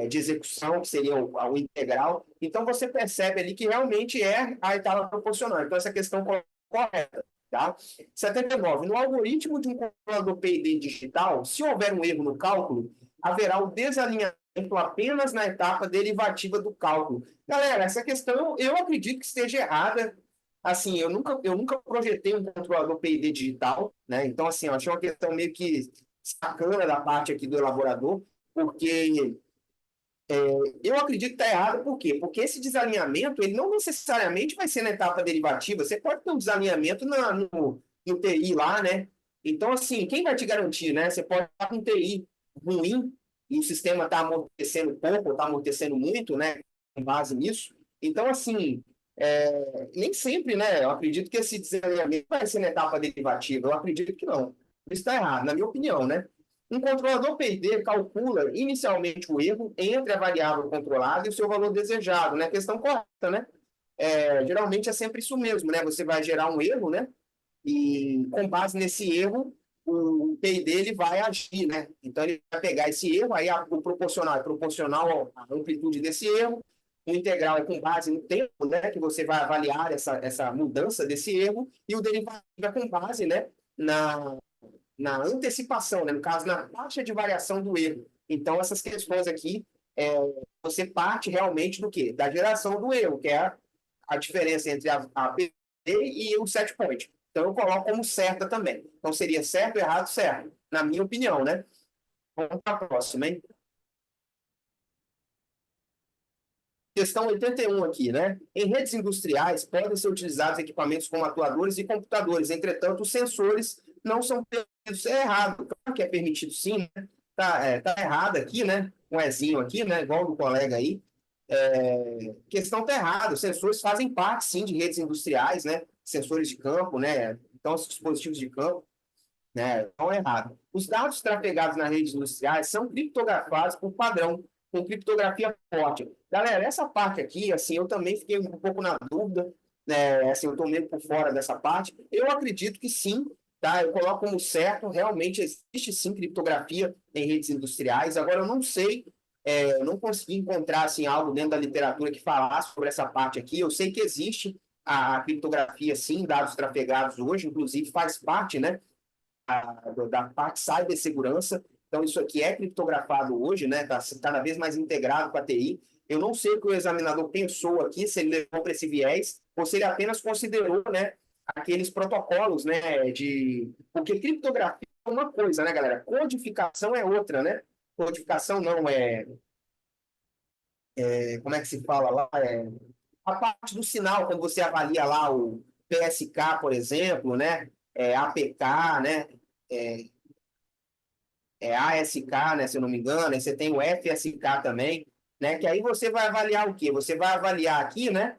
[SPEAKER 1] de execução, que seria o integral. Então, você percebe ali que realmente é a etapa proporcional. Então, essa questão é correta. Tá? 79. No algoritmo de um controlador PID digital, se houver um erro no cálculo, haverá o desalinhamento apenas na etapa derivativa do cálculo. Galera, essa questão eu acredito que esteja errada. Assim, eu nunca projetei um controlador PID digital, né? Então, assim, eu achei uma questão meio que sacana da parte aqui do elaborador, porque eu acredito que está errado. Por quê? Porque esse desalinhamento, ele não necessariamente vai ser na etapa derivativa. Você pode ter um desalinhamento no TI lá, né? Então, assim, quem vai te garantir, né? Você pode estar com um TI ruim e o sistema está amortecendo pouco, está amortecendo muito, né? Com base nisso. Então, assim, nem sempre, né? Eu acredito que esse desalinhamento vai ser na etapa derivativa. Eu acredito que não. Isso está errado, na minha opinião, né? Um controlador PID calcula inicialmente o erro entre a variável controlada e o seu valor desejado, né? Questão correta, né? Geralmente é sempre isso mesmo, né? Você vai gerar um erro, né? E com base nesse erro, o PID ele vai agir, né? Então ele vai pegar esse erro, aí o proporcional é proporcional à amplitude desse erro, o integral é com base no tempo, né? Que você vai avaliar essa mudança desse erro, e o derivativo é com base, né? Na antecipação, né? No caso, na taxa de variação do erro. Então, essas questões aqui, você parte realmente do quê? Da geração do erro, que é a diferença entre a PD e o set point. Então, eu coloco como certa também. Então, seria certo, errado, certo. Na minha opinião, né? Vamos para a próxima, hein? Questão 81 aqui, né? Em redes industriais, podem ser utilizados equipamentos como atuadores e computadores. Entretanto, os sensores não são permitidos. É errado. Claro que é permitido sim, né? Tá errado aqui, né? Um ezinho aqui, né? Igual do colega aí. Questão tá errada. Os sensores fazem parte, sim, de redes industriais, né? Sensores de campo, né? Então, os dispositivos de campo, né? Estão errados. Os dados trafegados nas redes industriais são criptografados por padrão, com criptografia forte. Galera, essa parte aqui, assim, eu também fiquei um pouco na dúvida, né? Assim, eu estou meio por fora dessa parte. Eu acredito que sim, tá? Eu coloco como certo, realmente existe sim criptografia em redes industriais. Agora, eu não sei, eu não consegui encontrar assim, algo dentro da literatura que falasse sobre essa parte aqui. Eu sei que existe a criptografia, sim, dados trafegados hoje, inclusive faz parte, né? Da parte de cibersegurança. Então, isso aqui é criptografado hoje, né? Está cada vez mais integrado com a TI. Eu não sei o que o examinador pensou aqui, se ele levou para esse viés, ou se ele apenas considerou, né, aqueles protocolos, né, Porque criptografia é uma coisa, né, galera? Codificação é outra, né? Codificação não como é que se fala lá? A parte do sinal, quando você avalia lá o PSK, por exemplo, né? APK, né? É, ASK, né, se eu não me engano, aí você tem o FSK também, né, que aí você vai avaliar o quê? Você vai avaliar aqui, né,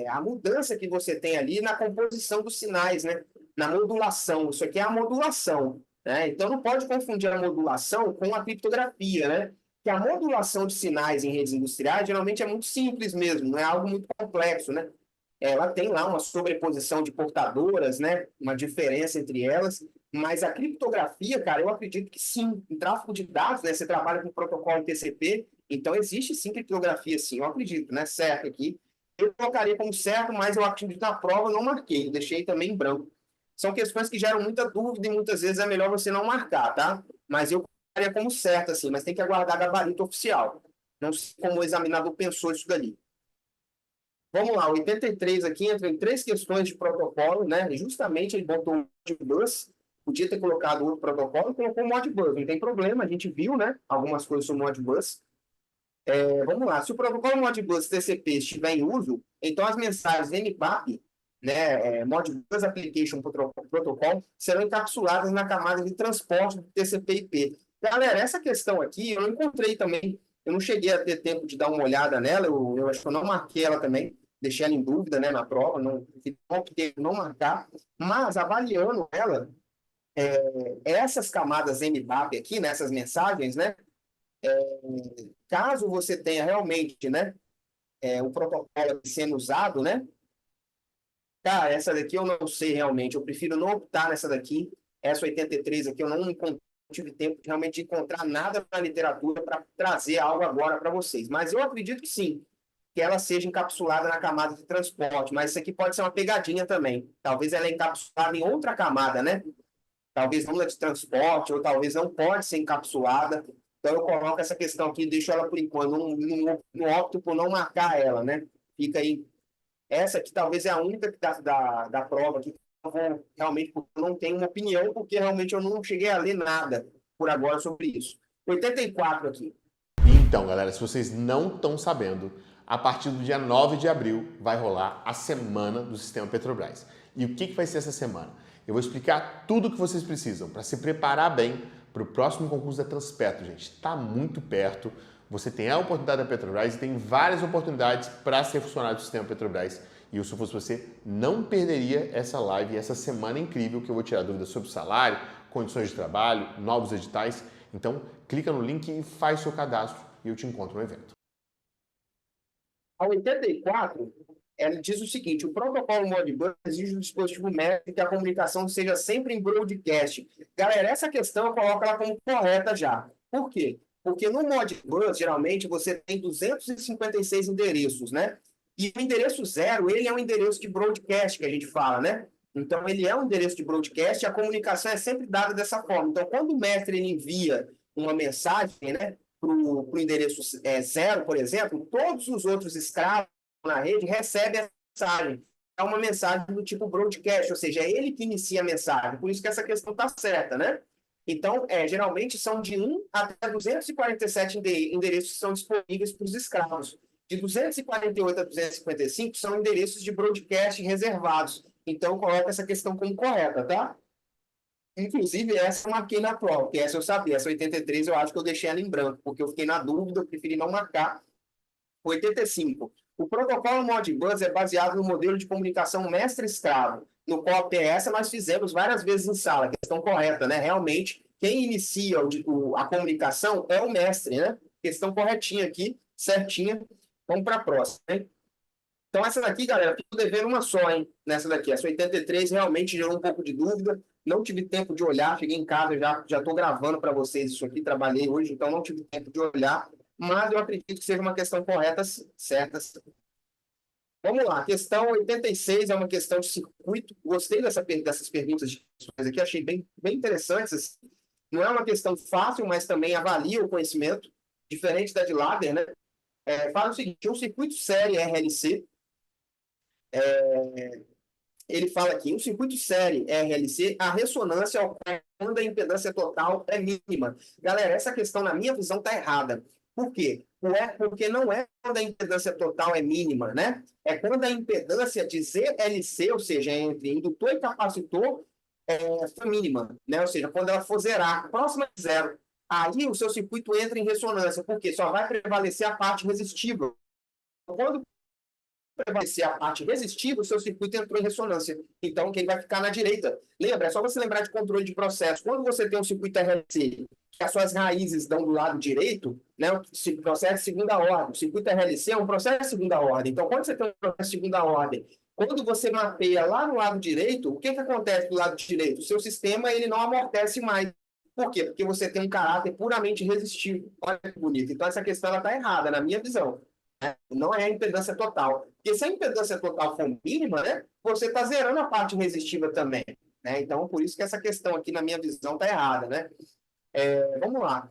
[SPEAKER 1] a mudança que você tem ali na composição dos sinais, né, na modulação. Isso aqui é a modulação, né? Então não pode confundir a modulação com a criptografia, né? Que a modulação de sinais em redes industriais geralmente é muito simples mesmo, não é algo muito complexo, né? Ela tem lá uma sobreposição de portadoras, né? Uma diferença entre elas, mas a criptografia, cara, eu acredito que sim. Em tráfego de dados, né? Você trabalha com protocolo TCP, então existe sim criptografia, sim. Eu acredito, né? Certo aqui. Eu colocaria como certo, mas eu acredito na prova, eu não marquei. Eu deixei também em branco. São questões que geram muita dúvida e muitas vezes é melhor você não marcar, tá? Mas eu colocaria como certo, assim, mas tem que aguardar a gabarito oficial. Não sei como o examinador pensou isso dali. Vamos lá, 83 aqui entra em três questões de protocolo, né? Justamente ele botou o Modbus, podia ter colocado outro protocolo, colocou o Modbus, não tem problema, a gente viu, né? Algumas coisas sobre o Modbus. Vamos lá, se o protocolo Modbus TCP estiver em uso, então as mensagens MPAP, né, Modbus Application Protocol, serão encapsuladas na camada de transporte do TCP/IP. Galera, essa questão aqui eu não encontrei também, eu não cheguei a ter tempo de dar uma olhada nela, eu acho que eu não marquei ela também. deixei ela em dúvida, né, na prova, não optei por não marcar, mas avaliando ela, essas camadas MBAP aqui, nessas mensagens, né, caso você tenha realmente, né, o protocolo sendo usado, né, cara, essa daqui eu não sei realmente, eu prefiro não optar nessa daqui, essa 83 aqui eu não tive tempo de realmente encontrar nada na literatura para trazer algo agora para vocês, mas eu acredito que sim, que ela seja encapsulada na camada de transporte, mas isso aqui pode ser uma pegadinha também, talvez ela é encapsulada em outra camada, né, talvez não na de transporte, ou talvez não pode ser encapsulada, então eu coloco essa questão aqui, deixo ela por enquanto, não opto por não marcar ela, né, fica aí. Essa aqui talvez é a única da prova que eu vou realmente, porque eu não tenho uma opinião, porque realmente eu não cheguei a ler nada por agora sobre isso. 84 aqui.
[SPEAKER 2] Então, galera, se vocês não estão sabendo, a partir do dia 9 de abril vai rolar a semana do Sistema Petrobras. E o que vai ser essa semana? Eu vou explicar tudo o que vocês precisam para se preparar bem para o próximo concurso da Transpetro, gente. Está muito perto. Você tem a oportunidade da Petrobras e tem várias oportunidades para ser funcionário do Sistema Petrobras. E eu, se fosse você, não perderia essa live, essa semana incrível que eu vou tirar dúvidas sobre salário, condições de trabalho, novos editais. Então, clica no link e faz seu cadastro e eu te encontro no evento.
[SPEAKER 1] A 84, ela diz o seguinte: o protocolo Modbus exige do dispositivo médico que a comunicação seja sempre em broadcast. Galera, essa questão eu coloco ela como correta já. Por quê? Porque no Modbus, geralmente, você tem 256 endereços, né? E o endereço zero, ele é um endereço de broadcast, que a gente fala, né? Então, ele é um endereço de broadcast e a comunicação é sempre dada dessa forma. Então, quando o mestre ele envia uma mensagem, né, para o endereço zero, por exemplo, todos os outros escravos na rede recebem a mensagem. É uma mensagem do tipo broadcast, ou seja, é ele que inicia a mensagem. Por isso que essa questão está certa, né? Então, geralmente são de 1 até 247 endereços que são disponíveis para os escravos. De 248 a 255 são endereços de broadcast reservados. Então, coloca essa questão como correta, tá? Inclusive, essa eu marquei na prova, porque essa eu sabia. Essa 83 eu acho que eu deixei ela em branco, porque eu fiquei na dúvida, eu preferi não marcar. 85. O protocolo Modbus é baseado no modelo de comunicação mestre-escravo, no qual essa nós fizemos várias vezes em sala, questão correta, né? Realmente, quem inicia a comunicação é o mestre, né? Questão corretinha aqui, certinha. Vamos para a próxima, hein? Então, essa daqui, galera, estou devendo uma só, hein? Nessa daqui. Essa 83 realmente gerou um pouco de dúvida. Não tive tempo de olhar. Cheguei em casa, já estou gravando para vocês isso aqui. Trabalhei hoje, então não tive tempo de olhar. Mas eu acredito que seja uma questão correta, certa. Vamos lá. Questão 86 é uma questão de circuito. Gostei dessas perguntas aqui. Achei bem interessantes. Não é uma questão fácil, mas também avalia o conhecimento. Diferente da de Ladder, né? Fala o seguinte: um circuito série RLC, ele fala aqui, um circuito série RLC, a ressonância ocorre quando a impedância total é mínima. Galera, essa questão, na minha visão, está errada. Por quê? Porque não é quando a impedância total é mínima, né? É quando a impedância de ZLC, ou seja, entre indutor e capacitor, for mínima, né? Ou seja, quando ela for zerar, próxima de zero. Aí o seu circuito entra em ressonância, porque só vai prevalecer a parte resistível. Quando prevalecer a parte resistível, o seu circuito entrou em ressonância. Então, quem vai ficar na direita? Lembra, é só você lembrar de controle de processo. Quando você tem um circuito RLC, que as suas raízes dão do lado direito, né, o processo de segunda ordem. O circuito RLC é um processo de segunda ordem. Então, quando você tem um processo de segunda ordem, quando você mapeia lá no lado direito, o que acontece do lado direito? O seu sistema ele não amortece mais. Por quê? Porque você tem um caráter puramente resistivo. Olha que bonito. Então, essa questão está errada, na minha visão. Não é a impedância total. Porque se a impedância total for mínima, né, você está zerando a parte resistiva também. Né? Então, por isso que essa questão aqui, na minha visão, está errada. Né? Vamos lá.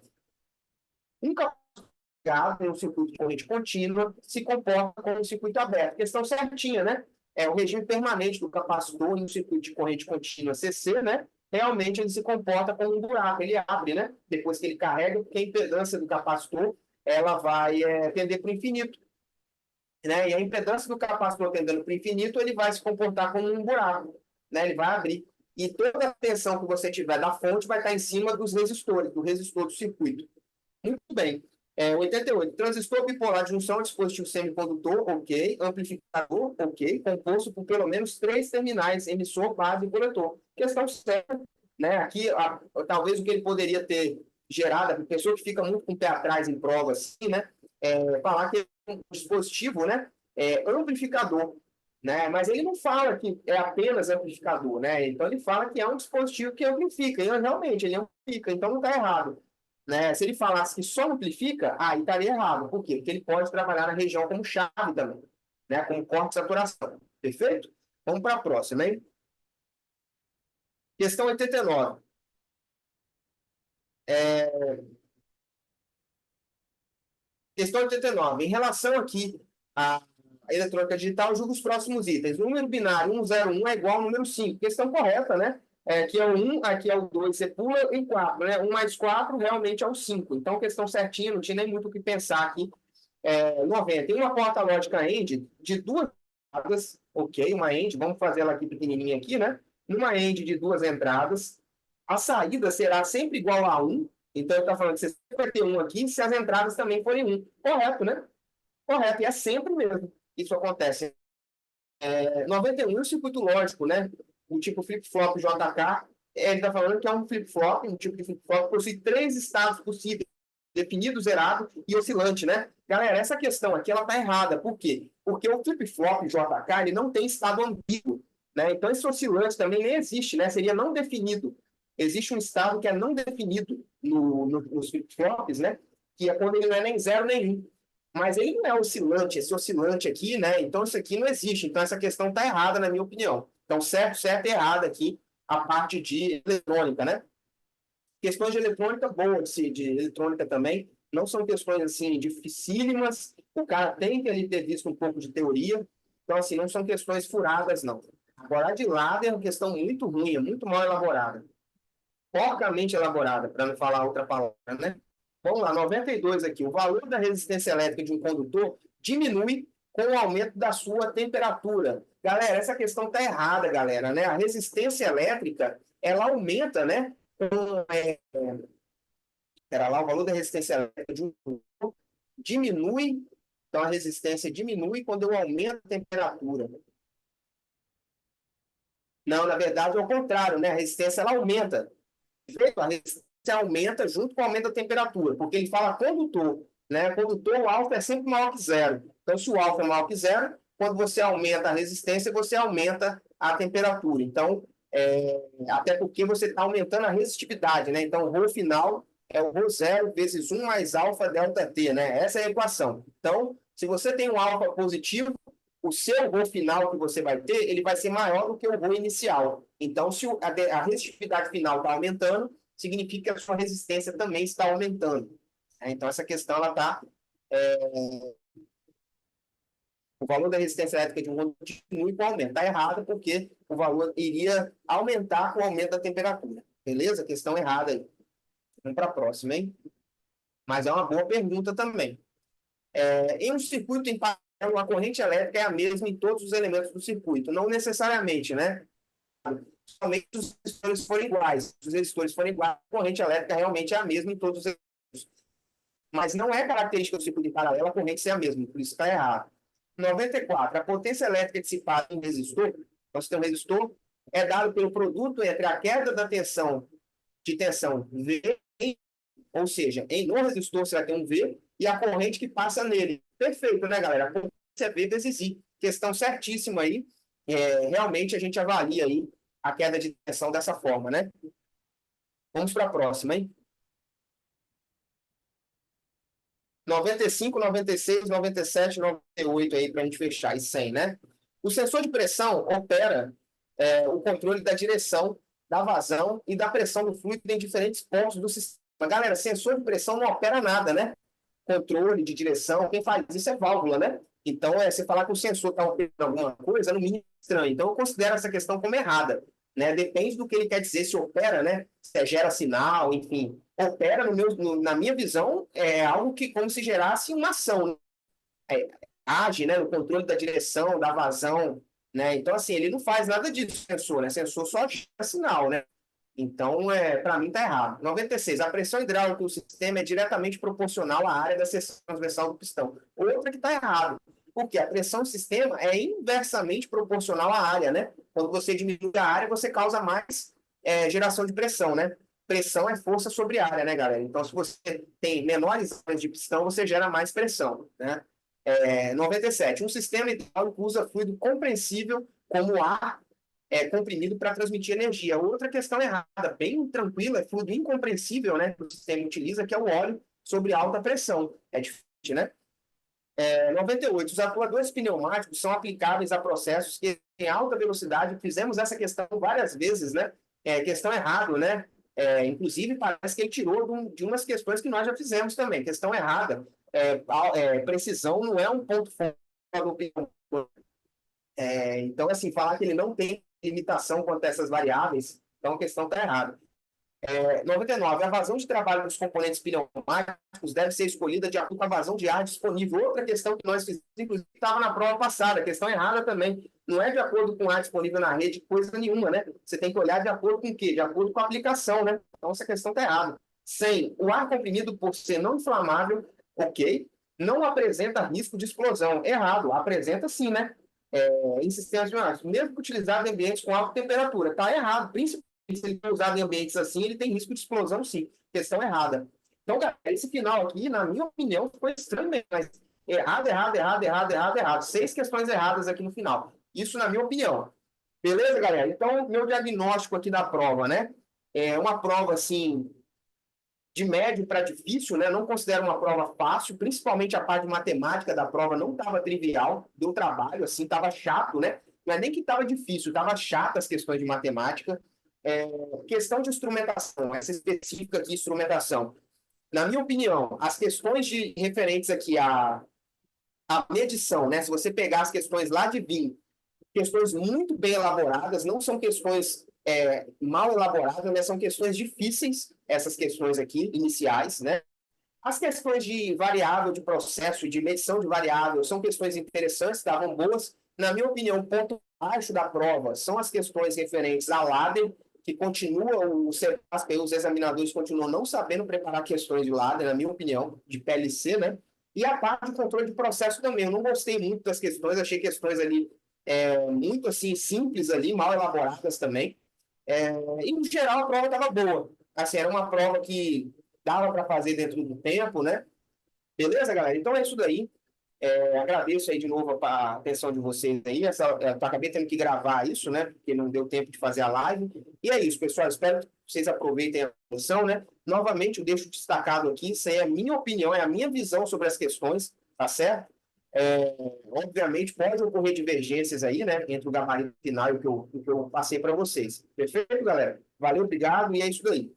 [SPEAKER 1] Um capacitor em um circuito de corrente contínua se comporta como um circuito aberto. Questão certinha, né? É o regime permanente do capacitor em um circuito de corrente contínua CC, né? Realmente ele se comporta como um buraco, ele abre, né? Depois que ele carrega, porque a impedância do capacitor ela vai tender para o infinito. Né? E a impedância do capacitor tendendo para o infinito, ele vai se comportar como um buraco. Né? Ele vai abrir. E toda a tensão que você tiver da fonte vai estar em cima dos resistores, do resistor do circuito. Muito bem. 88. Transistor bipolar de junção a dispositivo semicondutor, ok. Amplificador, ok. Composto por pelo menos 3 terminais, emissor, base e coletor. Questão certa, né? Aqui, talvez o que ele poderia ter gerado, a pessoa que fica muito com o pé atrás em provas, assim, né? Falar que é um dispositivo, né? Amplificador, né? Mas ele não fala que é apenas amplificador, né? Então ele fala que é um dispositivo que amplifica, e realmente ele amplifica, então não está errado. Né? Se ele falasse que só amplifica, aí estaria errado. Por quê? Porque ele pode trabalhar na região como chave também, né? Como corte de saturação. Perfeito? Vamos para a próxima, hein? Questão 89. Questão 89. Em relação aqui à eletrônica digital, julga os próximos itens. O número binário 101 é igual ao número 5. Questão correta, né? Aqui é o 1, aqui é o 2, você pula em 4, né? 1 mais 4 realmente é o 5. Então, questão certinha, não tinha nem muito o que pensar aqui. 90. Tem uma porta lógica AND de 2 entradas, ok, uma AND, vamos fazer ela aqui pequenininha aqui, né? Uma AND de 2 entradas, a saída será sempre igual a 1, então ele está falando que você vai ter 1 aqui se as entradas também forem 1. Correto, né? Correto, e é sempre mesmo. Isso acontece. 91, o circuito lógico, né? O tipo flip-flop JK, ele está falando que é um flip-flop, um tipo de flip-flop que possui 3 estados possíveis, definido, zerado e oscilante, né? Galera, essa questão aqui, ela tá errada. Por quê? Porque o flip-flop JK, ele não tem estado ambíguo, né? Então, esse oscilante também nem existe, né? Seria não definido. Existe um estado que é não definido nos flip-flops, né? Que é quando ele não é nem 0 nem 1. Mas ele não é oscilante, esse oscilante aqui, né? Então, isso aqui não existe. Então, essa questão tá errada, na minha opinião. Então, certo e errado aqui, a parte de eletrônica, né? Questões de eletrônica boas, de eletrônica também, não são questões assim dificílimas. O cara tem que ali ter visto um pouco de teoria. Então, assim, não são questões furadas, não. Agora, a de lado é uma questão muito ruim, é muito mal elaborada. Porcamente elaborada, para não falar outra palavra, né? Vamos lá, 92 aqui. O valor da resistência elétrica de um condutor diminui com o aumento da sua temperatura. Galera, essa questão está errada, galera, né? A resistência elétrica, ela aumenta, né? Era lá, o valor da resistência elétrica de um condutor diminui, então a resistência diminui quando eu aumento a temperatura. Não, na verdade é o contrário, né? A resistência ela aumenta. A resistência aumenta junto com o aumento da temperatura, porque ele fala condutor, né? Condutor, o alfa é sempre maior que zero. Então, se o alfa é maior que zero, quando você aumenta a resistência, você aumenta a temperatura. Então, até porque você está aumentando a resistividade, né? Então, o ρ final é o ρ zero vezes 1 mais alfa delta T, né? Essa é a equação. Então, se você tem um alfa positivo, o seu ρ final que você vai ter, ele vai ser maior do que o ρ inicial. Então, se a resistividade final está aumentando, significa que a sua resistência também está aumentando. Então, essa questão, ela está... o valor da resistência elétrica de um condutor diminui com o aumento. Está errado porque o valor iria aumentar com o aumento da temperatura. Beleza? Questão errada aí. Vamos para a próxima, hein? Mas é uma boa pergunta também. Em um circuito em paralelo, a corrente elétrica é a mesma em todos os elementos do circuito. Não necessariamente, né? Somente os resistores forem iguais. Se os resistores forem iguais, a corrente elétrica realmente é a mesma em todos os elementos. Mas não é característica do circuito em paralelo a corrente ser a mesma, por isso está errado. 94. A potência elétrica dissipada em resistor, então se tem um resistor, é dado pelo produto entre a queda da tensão de tensão V, ou seja, no resistor você vai ter um V, e a corrente que passa nele. Perfeito, né, galera? A potência é V vezes I. Questão certíssima aí. Realmente a gente avalia aí a queda de tensão dessa forma, né? Vamos para a próxima, hein? 95, 96, 97, 98 aí para a gente fechar, e 100, né? O sensor de pressão opera o controle da direção, da vazão e da pressão do fluido em diferentes pontos do sistema. Galera, sensor de pressão não opera nada, né? Controle de direção, quem faz isso é válvula, né? Então, você falar que o sensor está operando alguma coisa, no mínimo estranho. Então, eu considero essa questão como errada, né? Depende do que ele quer dizer, se opera, né? Se gera sinal, enfim. Opera, na minha visão, é algo que como se gerasse uma ação, né? Age, né? No controle da direção, da vazão, né? Então, assim, ele não faz nada disso, sensor, né? Sensor só gera sinal, né? Então, para mim, está errado. 96. A pressão hidráulica do sistema é diretamente proporcional à área da seção transversal do pistão. Outra que está errado. Porque a pressão do sistema é inversamente proporcional à área, né? Quando você diminui a área, você causa mais geração de pressão, né? Pressão é força sobre área, né, galera? Então, se você tem menores áreas de pistão, você gera mais pressão, né? 97. Um sistema hidráulico usa fluido compressível como ar comprimido para transmitir energia. Outra questão errada, bem tranquila, é fluido incompressível, né? Que o sistema utiliza, que é o óleo sobre alta pressão. É diferente, né? 98. Os atuadores pneumáticos são aplicáveis a processos que têm alta velocidade. Fizemos essa questão várias vezes, né? Questão errada, né? Inclusive, parece que ele tirou de umas questões que nós já fizemos também. Questão errada. Precisão não é um ponto forte do pneumático. Então, assim, falar que ele não tem limitação quanto a essas variáveis, então a questão está errada. 99. A vazão de trabalho dos componentes pneumáticos deve ser escolhida de acordo com a vazão de ar disponível. Outra questão que nós fizemos, inclusive, estava na prova passada, questão errada também. Não é de acordo com o ar disponível na rede, coisa nenhuma, né? Você tem que olhar de acordo com o quê? De acordo com a aplicação, né? Então, essa questão está errada. 100. O ar comprimido, por ser não inflamável, ok, não apresenta risco de explosão. Errado, apresenta sim, né? Em sistemas pneumáticos, mesmo que utilizado em ambientes com alta temperatura. Está errado, principalmente se ele for usado em ambientes assim, ele tem risco de explosão, sim. Questão errada. Então, galera, esse final aqui, na minha opinião, foi estranho mesmo, mas errado, errado, errado, errado, errado, errado. 6 questões erradas aqui no final. Isso na minha opinião. Beleza, galera? Então, meu diagnóstico aqui da prova, né? É uma prova, assim, de médio para difícil, né? Não considero uma prova fácil, principalmente a parte de matemática da prova não estava trivial, deu trabalho, assim, estava chato, né? Não é nem que estava difícil, estava chato as questões de matemática. Questão de instrumentação, essa específica aqui, instrumentação. Na minha opinião, as questões referentes aqui à medição, né? Se você pegar as questões lá de BIM, questões muito bem elaboradas, não são questões mal elaboradas, né? São questões difíceis, essas questões aqui, iniciais, né? As questões de variável de processo, de medição de variável, são questões interessantes, estavam boas. Na minha opinião, o ponto baixo da prova são as questões referentes à ladder, que continuam, os examinadores continuam não sabendo preparar questões de ladder, na minha opinião, de PLC, né? E a parte de controle de processo também. Eu não gostei muito das questões, achei questões ali muito assim, simples ali, mal elaboradas também. E, no geral, a prova estava boa. Assim, era uma prova que dava para fazer dentro do tempo, né? Beleza, galera? Então é isso daí. Agradeço aí de novo a atenção de vocês aí. Acabei tendo que gravar isso, né? Porque não deu tempo de fazer a live. E é isso, pessoal. Espero que vocês aproveitem a atenção, né? Novamente, eu deixo destacado aqui, isso aí é a minha opinião, é a minha visão sobre as questões, tá certo? Obviamente, pode ocorrer divergências aí, né? Entre o gabarito final e o que eu passei para vocês. Perfeito, galera? Valeu, obrigado, e é isso daí.